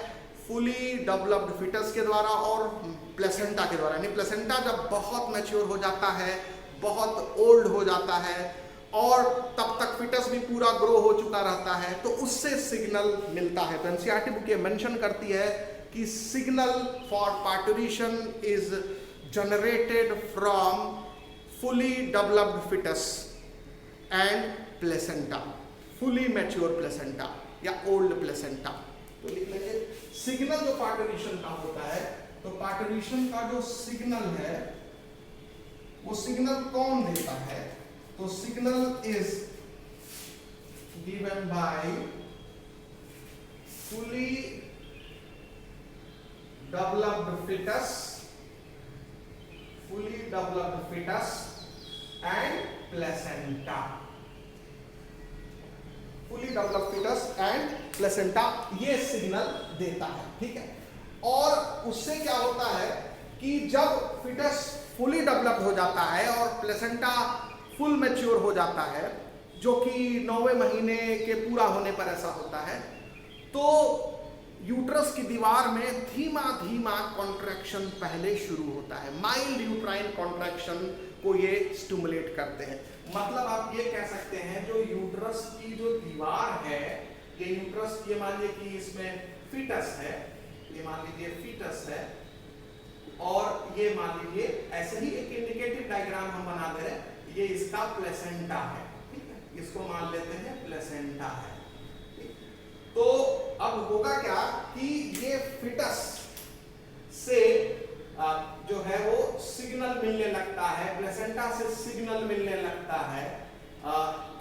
फुली डेवलप्ड फीटस के द्वारा और प्लेसेंटा के द्वारा। यानी प्लेसेंटा जब बहुत मैच्योर हो जाता है, बहुत ओल्ड हो जाता है और तब तक फीटस भी पूरा ग्रो हो चुका रहता है, तो उससे सिग्नल मिलता है। तो एनसीईआरटी बुक ये मेंशन करती है कि signal for parturition is generated from fully developed foetus and placenta, fully mature placenta या ओल्ड प्लेसेंटा। तो लिख लेंगे सिग्नल जो पार्टूरेशन का होता है, तो पार्टूरेशन का जो सिग्नल है वो सिग्नल कौन देता है? तो signal is given by fully developed foetus, fully developed foetus and placenta, fully developed foetus and placenta ये सिग्नल देता है। ठीक है, और उससे क्या होता है कि जब फीटस फुली डेवलप्ड हो जाता है और प्लेसेंटा फुल मैच्योर हो जाता है, जो कि 9वें महीने के पूरा होने पर ऐसा होता है, तो यूट्रस की दीवार में धीमा धीमा कॉन्ट्रैक्शन पहले शुरू होता है। माइल्ड यूट्राइन कॉन्ट्रैक्शन को ये स्टिमुलेट करते हैं। मतलब आप ये कह सकते हैं जो यूट्रस की जो दीवार है, ये यूट्रस, ये मान लीजिए कि इसमें फीटस है, ये मान लीजिए फीटस है, और ये मान लीजिए ऐसे ही एक इंडिकेटिव डायग्राम हम बना दे रहे हैं, ये इसका प्लेसेंटा है। ठीक है, इसको मान लेते हैं प्लेसेंटा है। तो अब होगा क्या कि ये फीटस से जो है वो सिग्नल मिलने लगता है, प्लेसेंटा से सिग्नल मिलने लगता है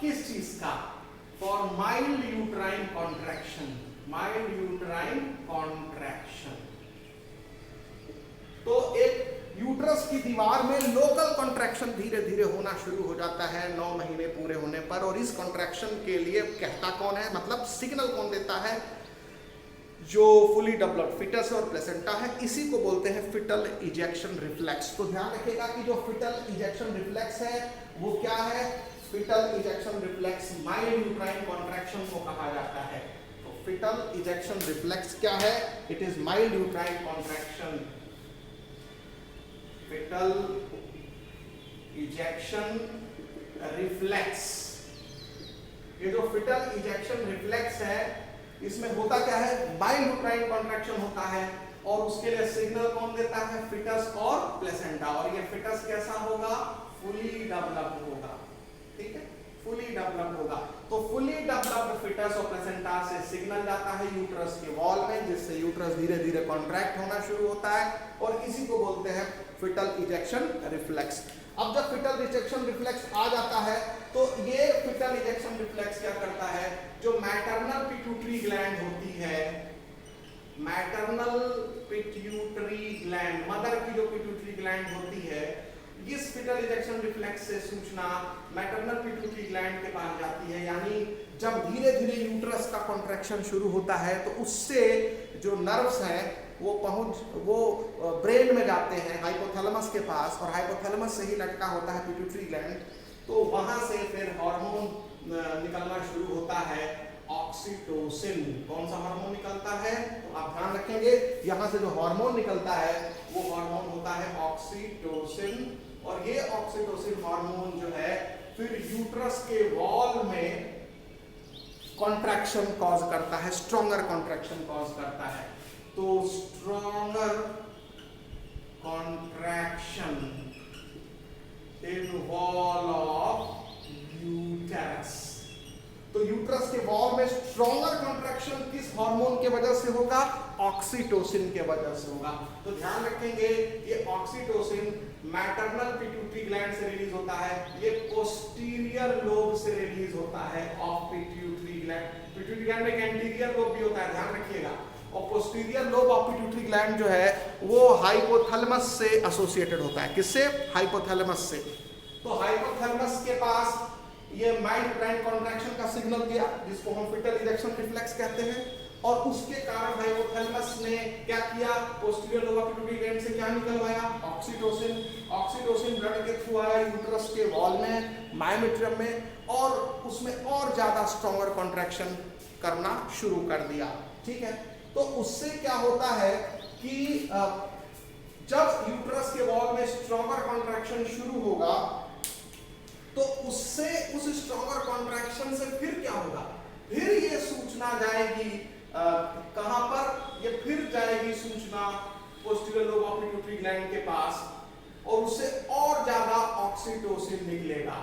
किस चीज का? For mild uterine contraction, mild uterine contraction. तो एक यूट्रस की दीवार में लोकल कॉन्ट्रैक्शन धीरे धीरे होना शुरू हो जाता है 9 महीने पूरे होने पर, और इस कॉन्ट्रैक्शन के लिए कहता कौन है, मतलब सिग्नल कौन देता है? जो फुली डेवलप्ड फीटस और प्लेसेंटा है, इसी को बोलते हैं फिटल इजेक्शन रिफ्लेक्स। तो ध्यान रखिएगा कि जो फिटल इजेक्शन रिफ्लेक्स है वो क्या है? Foetal ejection reflex mild uterine contraction को कहा जाता है। तो फिटल इजेक्शन रिफ्लेक्स क्या है? It is mild uterine contraction, foetal ejection reflex. ये जो फिटल इजेक्शन रिफ्लेक्स है, इसमें होता क्या है? माइल्ड यूट्राइन कॉन्ट्रैक्शन होता है और उसके लिए सिग्नल कौन देता है? फीटस और प्लेसेंटा। और ये फीटस कैसा होगा? फुली डेवलप्ड होगा। ठीक है, फुली डेवलप्ड होगा। तो फुली डेवलप्ड फीटस और प्लेसेंटा से सिग्नल जाता है यूट्रस के वॉल में, जिससे यूट्रस धीरे धीरे कॉन्ट्रैक्ट होना शुरू होता है, और इसी को बोलते हैं फिटल इजेक्शन रिफ्लेक्स। अब जब फिटल इजेक्शन रिफ्लेक्स आ जाता है, तो ये फिटल इजेक्शन रिफ्लेक्स क्या करता है? जो मैटरनल पिट्यूटरी ग्लैंड होती है, मैटरनल पिट्यूटरी ग्लैंड, मदर की जो पिट्यूटरी ग्लैंड होती है, इस फिटल इजेक्शन रिफ्लेक्स से सूचना मैटरनल पिट्यूटरी ग्लैंड के पास जाती है। यानी जब धीरे धीरे यूट्रस का कॉन्ट्रैक्शन शुरू होता है, तो उससे जो नर्व्स हैं वो ब्रेन में जाते हैं, हाइपोथैलेमस के पास, और हाइपोथैलेमस से ही लटका होता है पिट्यूटरी ग्लैंड। तो वहां से फिर हार्मोन निकलना शुरू होता है, ऑक्सीटोसिन। कौन सा हार्मोन निकलता है? तो आप ध्यान रखेंगे, यहाँ से जो हार्मोन निकलता है वो हार्मोन होता है ऑक्सीटोसिन, और ये ऑक्सीटोसिन हार्मोन जो है फिर यूट्रस के वॉल में कॉन्ट्रैक्शन कॉज करता है, स्ट्रॉन्गर कॉन्ट्रैक्शन कॉज करता है। तो stronger contraction in wall of uterus. तो यूट्रस के वॉल में स्ट्रॉन्गर कॉन्ट्रैक्शन किस हार्मोन के वजह से होगा? ऑक्सीटोसिन के वजह से होगा। तो ध्यान रखेंगे, ये ऑक्सीटोसिन मैटरनल पिट्यूटरी ग्लैंड से रिलीज होता है, ये पोस्टीरियर लोब से रिलीज होता है of pituitary gland. Pituitary gland में एक एंटीरियर लोब भी होता है, ध्यान रखिएगा। और posterior lobe of pituitary gland जो है वो हाइपोथैलेमस से एसोसिएटेड होता है। किससे? हाइपोथैलेमस से। तो हाइपोथैलेमस के पास ये माइल्ड यूट्राइन कॉन्ट्रैक्शन का सिग्नल दिया जिसको हम फिटल इजेक्शन रिफ्लेक्स कहते हैं, और उसके कारण हाइपोथैलेमस ने क्या किया, पोस्टीरियर लोब पिट्यूटरी ग्लैंड से क्या निकलवाया, ऑक्सीटोसिन। ऑक्सीटोसिन ब्लड के थ्रू आया यूट्रस के वॉल में, मायोमेट्रियम में, और उसमें और ज्यादा स्ट्रॉन्गर कॉन्ट्रैक्शन करना शुरू कर दिया। ठीक है, तो उससे क्या होता है कि जब यूट्रस के वॉल में स्ट्रॉन्गर कॉन्ट्रैक्शन शुरू होगा तो उससे उस स्ट्रॉन्गर कॉन्ट्रैक्शन से फिर क्या होगा, फिर ये सूचना जाएगी कहां पर, ये फिर जाएगी सूचना posterior lobe of pituitary gland के पास, और उससे और ज्यादा ऑक्सीटोसिन निकलेगा,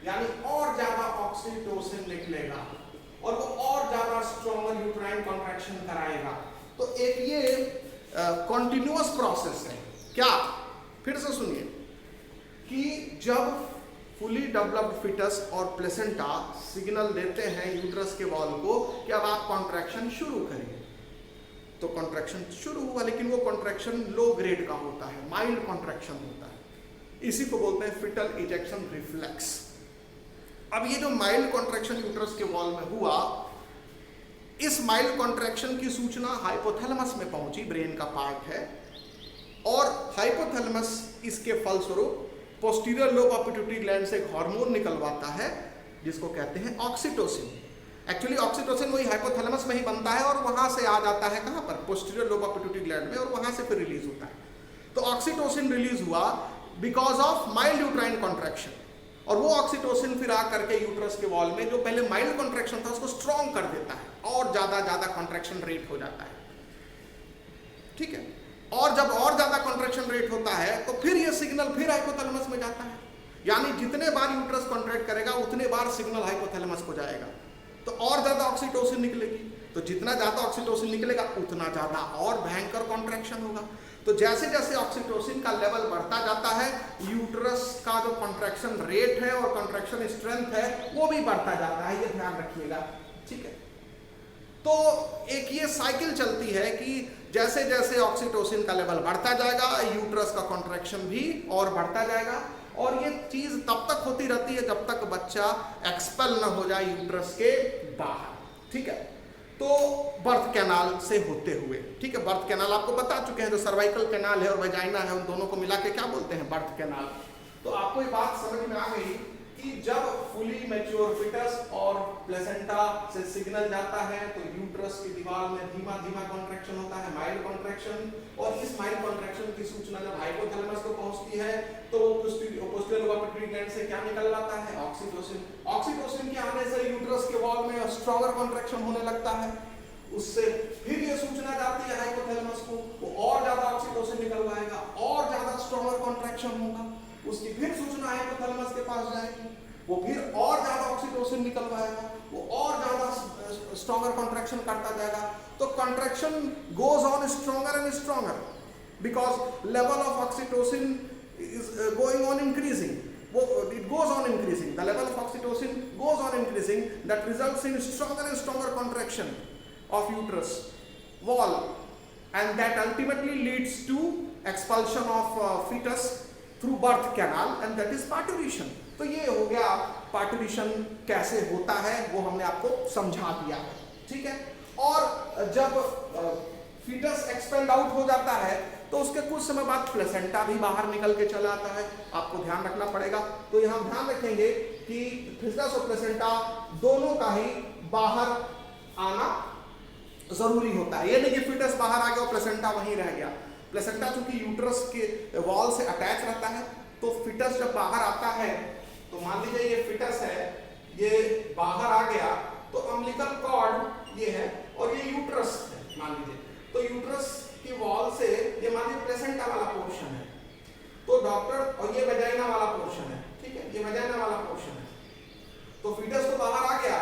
यानी और ज्यादा ऑक्सीटोसिन निकलेगा और वो और ज्यादा स्ट्रॉन्गर यूट्राइन कॉन्ट्रैक्शन कराएगा। तो एक ये कॉन्टिन्यूअस प्रोसेस है। क्या, फिर से सुनिए कि जब फुली डेवलप्ड फिटस और प्लेसेंटा सिग्नल देते हैं यूट्रस के वॉल को कि अब आप कॉन्ट्रैक्शन शुरू करिए, तो कॉन्ट्रैक्शन शुरू हुआ, लेकिन वो कॉन्ट्रैक्शन लो ग्रेड का होता है, माइल्ड कॉन्ट्रैक्शन होता है। इसी को बोलते हैं फिटल इजेक्शन रिफ्लेक्स। अब ये जो माइल्ड कॉन्ट्रैक्शन यूट्रस के वॉल में हुआ, इस माइल्ड कॉन्ट्रैक्शन की सूचना हाइपोथैलेमस में पहुंची, ब्रेन का पार्ट है, और हाइपोथैलेमस इसके फलस्वरूप posterior lobe of pituitary gland से एक हार्मोन निकलवाता है जिसको कहते हैं ऑक्सीटोसिन। एक्चुअली ऑक्सीटोसिन वही हाइपोथैलेमस में ही बनता है और वहां से आ जाता है कहां पर, posterior lobe of pituitary gland में, और वहां से फिर रिलीज होता है। तो ऑक्सीटोसिन रिलीज हुआ because of mild uterine contraction, और वो ऑक्सीटोसिन फिर आ करके यूट्रस के वॉल में जो पहले माइल्ड कॉन्ट्रैक्शन था उसको स्ट्रॉन्ग कर देता है और ज्यादा कॉन्ट्रैक्शन रेट हो जाता है। ठीक है, और जब और ज्यादा कॉन्ट्रैक्शन रेट होता है तो फिर ये सिग्नल फिर हाइपोथैलेमस में जाता है, यानी जितने बार यूट्रस कॉन्ट्रैक्ट करेगा उतने बार सिग्नल हाइपोथैलेमस को जाएगा, तो और ज्यादा ऑक्सीटोसिन निकलेगी, तो जितना ज्यादा ऑक्सीटोसिन निकलेगा उतना ज्यादा और भयंकर कॉन्ट्रैक्शन होगा। तो जैसे जैसे ऑक्सीटोसिन का लेवल बढ़ता जाता है, यूट्रस का जो कॉन्ट्रैक्शन रेट है और कॉन्ट्रैक्शन स्ट्रेंथ है वो भी बढ़ता जाता है, ये ध्यान रखिएगा। ठीक है, तो एक ये साइकिल चलती है कि जैसे जैसे ऑक्सीटोसिन का लेवल बढ़ता जाएगा यूट्रस का कॉन्ट्रैक्शन भी और बढ़ता जाएगा, और ये चीज तब तक होती रहती है जब तक बच्चा एक्सपेल न हो जाए यूट्रस के बाहर। ठीक है, तो बर्थ कैनाल से होते हुए, ठीक है, बर्थ कैनाल आपको बता चुके हैं, जो सर्वाइकल कैनाल है और वेजाइना है उन दोनों को मिला के क्या बोलते हैं, बर्थ कैनाल। तो आपको ये बात समझ में आ गई कि जब फुली मैच्योर फिटस और प्लेसेंटा से सिग्नल जाता है तो यूट्रस की दीवार में धीमा धीमा कॉन्ट्रैक्शन होता है, माइल्ड कॉन्ट्रैक्शन, और इस माइल्ड कॉन्ट्रैक्शन की सूचना जब हाइपोथैलेमस को पहुंचती है तो पोस्टीरियर लोब पिट्यूटरी ग्लैंड से क्या निकल आता है, ऑक्सीटोसिन। ऑक्सीटोसिन के आने से यूट्रस के वॉल में स्ट्रॉन्गर कॉन्ट्रैक्शन होने लगता है, उससे फिर ये सूचना जाती है हाइपोथैलेमस को, वो और ज्यादा ऑक्सीटोसिन निकलवाएगा और ज्यादा स्ट्रॉन्गर कॉन्ट्रैक्शन होगा, उसकी फिर सूचना हाइपोथैलेमस के पास जाएगी, वो फिर और ज्यादा ऑक्सीटोसिन निकलवाएगा, वो और ज्यादा स्ट्रॉन्गर कॉन्ट्रैक्शन करता जाएगा। तो contraction goes on stronger and stronger because level of oxytocin is going on increasing, it goes on increasing, the level of oxytocin goes on increasing, that results in stronger and stronger contraction of uterus wall, and that ultimately leads to expulsion of fetus through birth canal, and that is parturition। तो ये हो गया पार्टुरिशन कैसे होता है वो हमने आपको समझा दिया है। ठीक है, और जब फीटस एक्सपेल्ड आउट हो जाता है तो उसके कुछ समय बाद प्लेसेंटा भी बाहर निकल के चला आता है, आपको ध्यान रखना पड़ेगा। तो यहाँ ध्यान रखेंगे कि फीटस और प्लेसेंटा दोनों का ही बाहर आना जरूरी होता है, ये नहीं कि फीटस बाहर आ गया और प्लेसेंटा वहीं रह गया। प्लेसेंटा चूंकि यूट्रस के वॉल से अटैच रहता है, तो फीटस जब बाहर आता है तो मान लीजिए ये फीटस है, ये बाहर आ गया तो अम्बिलिकल कॉर्ड ये है और ये यूट्रस है मान लीजिए, तो यूट्रस की वॉल से ये मान लीजिए प्लेसेंटा वाला पोर्शन है, तो डॉक्टर, और ये वेजाइना वाला पोर्शन है, ठीक है, ये वेजाइना वाला पोर्शन है, तो फीटस तो बाहर आ गया,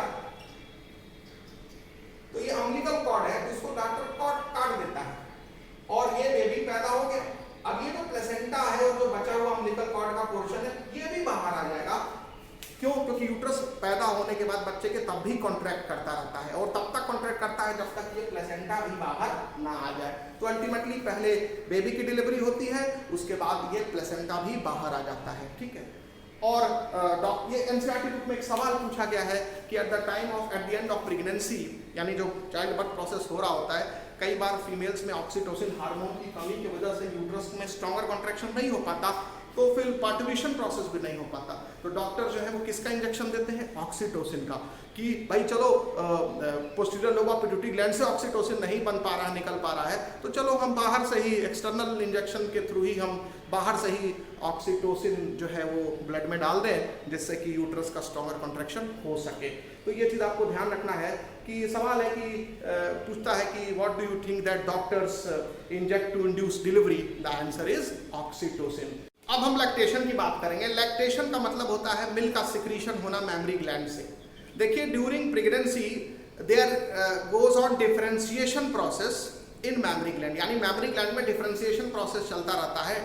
तो ये अम्बिलिकल कॉर्ड है जिसको डॉक्टर कॉर्ड काट देता है और ये बेबी पैदा हो गया। अब ये जो प्लेसेंटा है और जो बचा हुआ अम्बिलिकल कॉर्ड का पोर्शन है ये भी बाहर आ जाएगा। क्यों? क्योंकि यूट्रस पैदा होने के बाद बच्चे के तब भी कॉन्ट्रैक्ट करता रहता है और तब तक कॉन्ट्रैक्ट करता है जब तक ये प्लेसेंटा भी बाहर ना आ जाए। तो अल्टीमेटली पहले बेबी की डिलीवरी होती है, उसके बाद ये प्लेसेंटा भी बाहर आ जाता है। ठीक है, और ये एनसीईआरटी बुक में एक सवाल पूछा गया है कि at the end of pregnancy, यानी जो चाइल्ड बर्थ प्रोसेस हो रहा होता है, कई बार फीमेल्स में ऑक्सीटोसिन हार्मोन की कमी की वजह से यूट्रस में स्ट्रॉन्गर कॉन्ट्रैक्शन नहीं हो पाता, तो फिर पार्टुबेशन प्रोसेस भी नहीं हो पाता। तो डॉक्टर जो है वो किसका इंजेक्शन देते हैं? ऑक्सीटोसिन का, कि भाई चलो posterior lobe of pituitary gland से ऑक्सीटोसिन नहीं बन पा रहा है, निकल पा रहा है, तो चलो हम बाहर से ही एक्सटर्नल इंजेक्शन के थ्रू ही हम बाहर से ही ऑक्सीटोसिन जो है वो ब्लड में डाल दें, जिससे कि यूट्रस का स्ट्रॉन्गर कॉन्ट्रैक्शन हो सके। तो ये चीज़ आपको ध्यान रखना है कि सवाल है कि पूछता है कि what do you think that doctors inject to induce delivery? The answer is oxytocin. अब हम लैक्टेशन की बात करेंगे। लैक्टेशन का मतलब होता है मिल्क का सिक्रीशन होना मैमरी ग्लैंड से। देखिए, during pregnancy there goes on differentiation process in mammary gland, यानी मैमरी ग्लैंड में डिफरेंशिएशन प्रोसेस चलता रहता है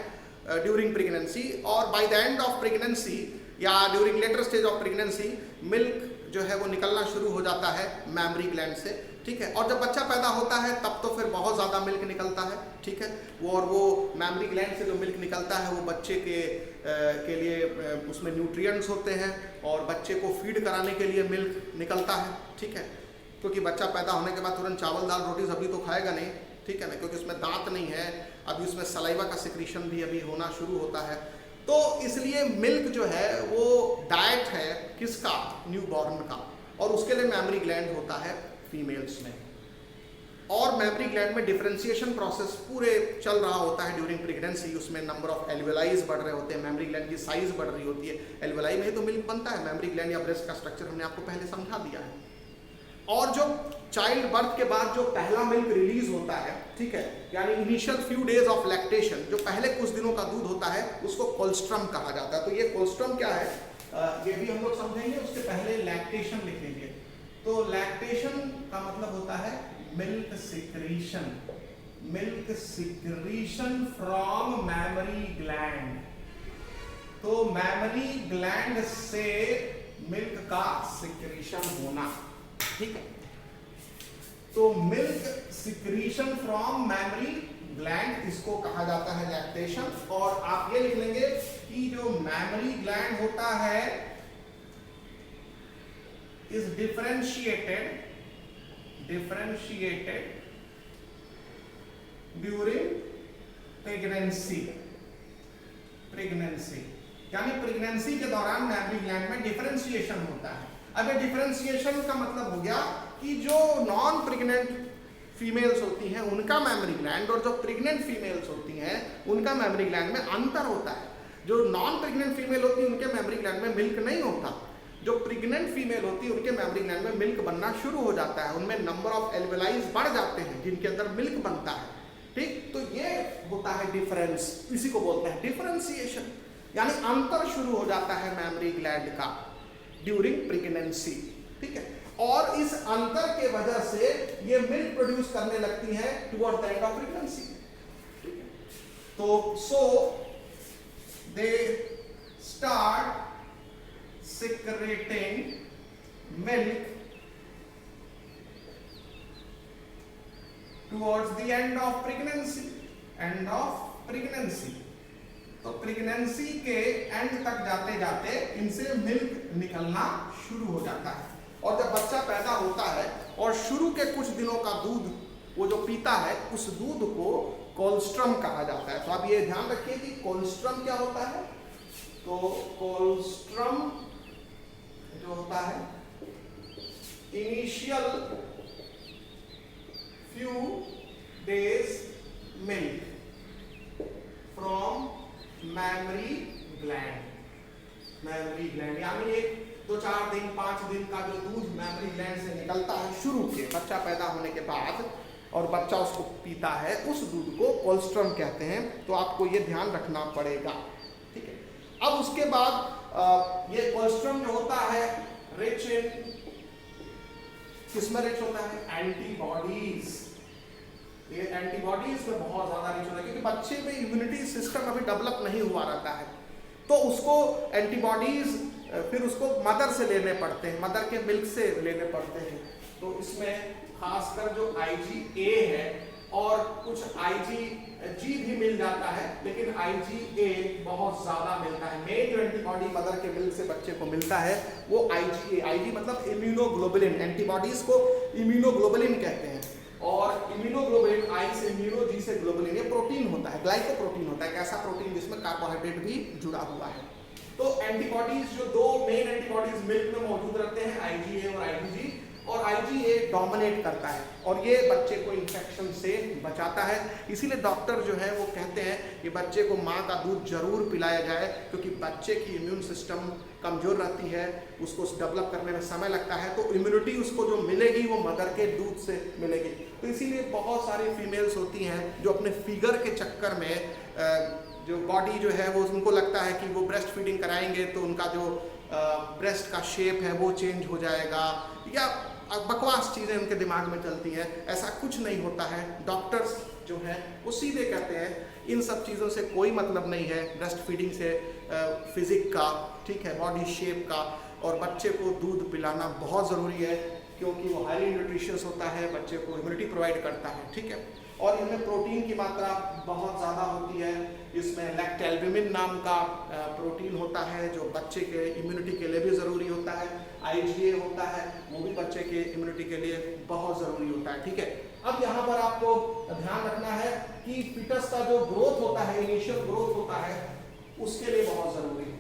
ड्यूरिंग प्रेगनेंसी, और by the end of pregnancy या during later stage of pregnancy milk जो है वो निकलना शुरू हो जाता है मैमरी ग्लैंड से, ठीक है। और जब बच्चा पैदा होता है तब तो फिर बहुत ज़्यादा मिल्क निकलता है, ठीक है। वो मैमरी ग्लैंड से जो मिल्क निकलता है वो बच्चे के लिए उसमें न्यूट्रिएंट्स होते हैं, और बच्चे को फीड कराने के लिए मिल्क निकलता है, ठीक है। क्योंकि बच्चा पैदा होने के बाद तुरंत चावल दाल रोटी सब्जी तो खाएगा नहीं, ठीक है ना, क्योंकि उसमें दांत नहीं है, अभी उसमें सलाइवा का सिक्रीशन भी अभी होना शुरू होता है। तो इसलिए मिल्क जो है वो डाइट है किसका? न्यूबॉर्न का, और उसके लिए मैमरी ग्लैंड होता है फीमेल्स में। और मैमरी ग्लैंड में डिफरेंशिएशन प्रोसेस पूरे चल रहा होता है ड्यूरिंग प्रेगनेंसी। उसमें नंबर ऑफ एल्वेलाइज बढ़ रहे होते हैं, मैमरी ग्लैंड की साइज बढ़ रही होती है। एल्वेलाई में ही तो मिल्क बनता है। मैमरी ग्लैंड या ब्रेस्ट का स्ट्रक्चर हमने आपको पहले समझा दिया है। और जो चाइल्ड बर्थ के बाद जो पहला मिल्क रिलीज होता है, ठीक है, यानी initial few days of lactation, जो पहले कुछ दिनों का दूध होता है, उसको कोल्स्ट्रम कहा जाता है। तो ये कोल्स्ट्रम क्या है ये भी हम लोग समझेंगे, उसके पहले लैक्टेशन लिखेंगे। तो लैक्टेशन का मतलब होता है milk secretion, milk secretion from mammary gland. तो मैमरी ग्लैंड से मिल्क का सिक्रीशन होना, ठीक है। तो milk secretion from mammary gland, इसको कहा जाता है लैक्टेशन। और आप ये लिख लेंगे कि जो मैमरी ग्लैंड होता है इज डिफरेंशिएटेड ड्यूरिंग प्रेगनेंसी, यानी प्रेगनेंसी के दौरान मैमरी ग्लैंड में डिफरेंशिएशन होता है। अब ये डिफरेंशिएशन का मतलब हो गया कि जो नॉन प्रेग्नेंट फीमेल्स होती हैं उनका मैमरी ग्लैंड और जो प्रेग्नेंट फीमेल्स होती हैं उनका मैमरी ग्लैंड में अंतर होता है। जो नॉन प्रेग्नेंट फीमेल होती है उनके मैमरी ग्लैंड में मिल्क नहीं होता, जो प्रेग्नेंट फीमेल होती है उनके मैमरी ग्लैंड में मिल्क बनना शुरू हो जाता है। उनमें नंबर ऑफ एल्वेलाइज बढ़ जाते हैं जिनके अंदर मिल्क बनता है, ठीक। तो ये होता है डिफरेंस, इसी को बोलते हैं डिफरेंशिएशन, यानी अंतर शुरू हो जाता है मैमरी ग्लैंड का ड्यूरिंग प्रेगनेंसी, ठीक है। और इस अंतर के वजह से ये मिल्क प्रोड्यूस करने लगती है toward the end of pregnancy, ठीक है। तो so they start secreting milk towards the end of pregnancy, तो प्रेगनेंसी के एंड तक जाते जाते इनसे मिल्क निकलना शुरू हो जाता है। और जब बच्चा पैदा होता है और शुरू के कुछ दिनों का दूध वो जो पीता है उस दूध को कोल्स्ट्रम कहा जाता है। तो आप ये ध्यान रखिए कि कोल्स्ट्रम क्या होता है। तो कोल्स्ट्रम जो होता है initial few days milk from memory gland, यानी 1-2-4 दिन 5 दिन का जो दूध मैमरी ग्लैंड से निकलता है शुरू के बच्चा पैदा होने के बाद और बच्चा उसको पीता है, उस दूध को कोल्स्ट्रम कहते हैं। तो आपको ये ध्यान रखना पड़ेगा, ठीक है। अब उसके बाद ये कोल्स्ट्रम जो होता है रिच इन, किसमें रिच होता है? एंटीबॉडीज। ये एंटीबॉडीज में बहुत ज्यादा रिच होता है क्योंकि बच्चे में इम्यूनिटी सिस्टम अभी डेवलप नहीं हुआ रहता है, तो उसको एंटीबॉडीज फिर उसको मदर से लेने पड़ते हैं, मदर के मिल्क से लेने पड़ते हैं। तो इसमें खासकर जो IgA है और कुछ IgG भी मिल जाता है, लेकिन IgA बहुत ज्यादा मिलता है। मेन जो एंटीबॉडी मदर के मिल्क से बच्चे को मिलता है वो IgA, IG मतलब इम्यूनोग्लोबुलिन, एंटीबॉडीज को इम्यूनोग्लोबुलिन कहते हैं। और इम्यूनोग्लोबुलिन, I से इम्यूनो, G से ग्लोबुलिन, ये प्रोटीन होता है, ग्लाइकोप्रोटीन होता है, एक ऐसा प्रोटीन जिसमें कार्बोहाइड्रेट भी जुड़ा हुआ है। तो एंटीबॉडीज जो दो मेन एंटीबॉडीज मिल्क में मौजूद रहते हैं, IgA और IgG, और IgA डोमिनेट करता है और ये बच्चे को इन्फेक्शन से बचाता है। इसीलिए डॉक्टर जो है वो कहते हैं कि बच्चे को माँ का दूध जरूर पिलाया जाए, क्योंकि बच्चे की इम्यून सिस्टम कमजोर रहती है, उसको डेवलप करने में समय लगता है, तो इम्यूनिटी उसको जो मिलेगी वो मदर के दूध से मिलेगी। तो इसीलिए बहुत सारी फीमेल्स होती हैं जो अपने फिगर के चक्कर में जो बॉडी जो है वो उनको लगता है कि वो ब्रेस्ट फीडिंग कराएंगे तो उनका जो ब्रेस्ट का शेप है वो चेंज हो जाएगा, या बकवास चीज़ें उनके दिमाग में चलती हैं। ऐसा कुछ नहीं होता है। डॉक्टर्स जो हैं वो सीधे कहते हैं इन सब चीज़ों से कोई मतलब नहीं है, ब्रेस्ट फीडिंग से फिजिक का, ठीक है, बॉडी शेप का, और बच्चे को दूध पिलाना बहुत ज़रूरी है क्योंकि वो हाईली न्यूट्रिशियस होता है, बच्चे को इम्यूनिटी प्रोवाइड करता है, ठीक है। और इनमें प्रोटीन की मात्रा बहुत ज़्यादा होती है। इसमें लैक्टोएल्बुमिन नाम का प्रोटीन होता है जो बच्चे के इम्यूनिटी के लिए भी ज़रूरी होता है। IgA होता है, वो भी बच्चे के इम्यूनिटी के लिए बहुत ज़रूरी होता है, ठीक है। अब यहाँ पर आपको ध्यान रखना है कि फीटस का जो ग्रोथ होता है, इनिशियल ग्रोथ होता है, उसके लिए बहुत ज़रूरी है।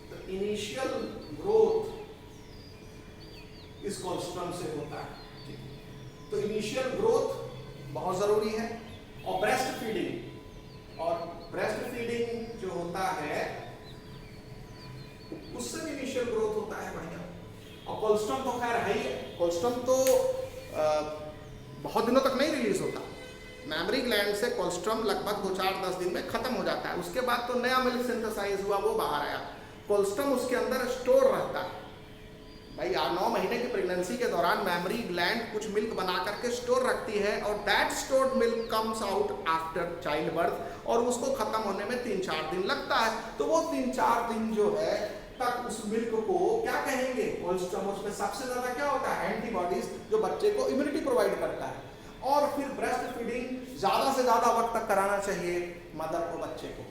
तो इनिशियल ग्रोथ इस कोलेस्ट्रॉल से होता है, तो इनिशियल ग्रोथ बहुत जरूरी है। और ब्रेस्ट फीडिंग जो होता है उससे भी इनिशियल ग्रोथ होता है बढ़िया। और कोलेस्ट्रॉल तो खैर है ही है, कोलेस्ट्रॉल तो बहुत दिनों तक नहीं रिलीज होता। मैमरी ग्लैंड से कोलेस्ट्रॉल लगभग 2-4-10 दिन में खत्म हो जाता है, उसके बाद तो नया मिल्क सिंथेसाइज हुआ, वो बाहर आया। कोलेस्ट्रॉल उसके अंदर स्टोर रहता है भाई। 9 महीने की प्रेगनेंसी के दौरान मैमरी ग्लैंड कुछ मिल्क बना करके स्टोर रखती है, और that stored milk comes out after child birth, और उसको खत्म होने में 3-4 दिन लगता है। तो वो 3-4 दिन जो है तक उस मिल्क को क्या कहेंगे, कोलेस्ट्रॉल। उसमें सबसे ज्यादा क्या होता है, एंटीबॉडीज, जो बच्चे को इम्यूनिटी प्रोवाइड करता है। और फिर ब्रेस्ट फीडिंग ज्यादा से ज्यादा वक्त तक कराना चाहिए मदर को बच्चे को।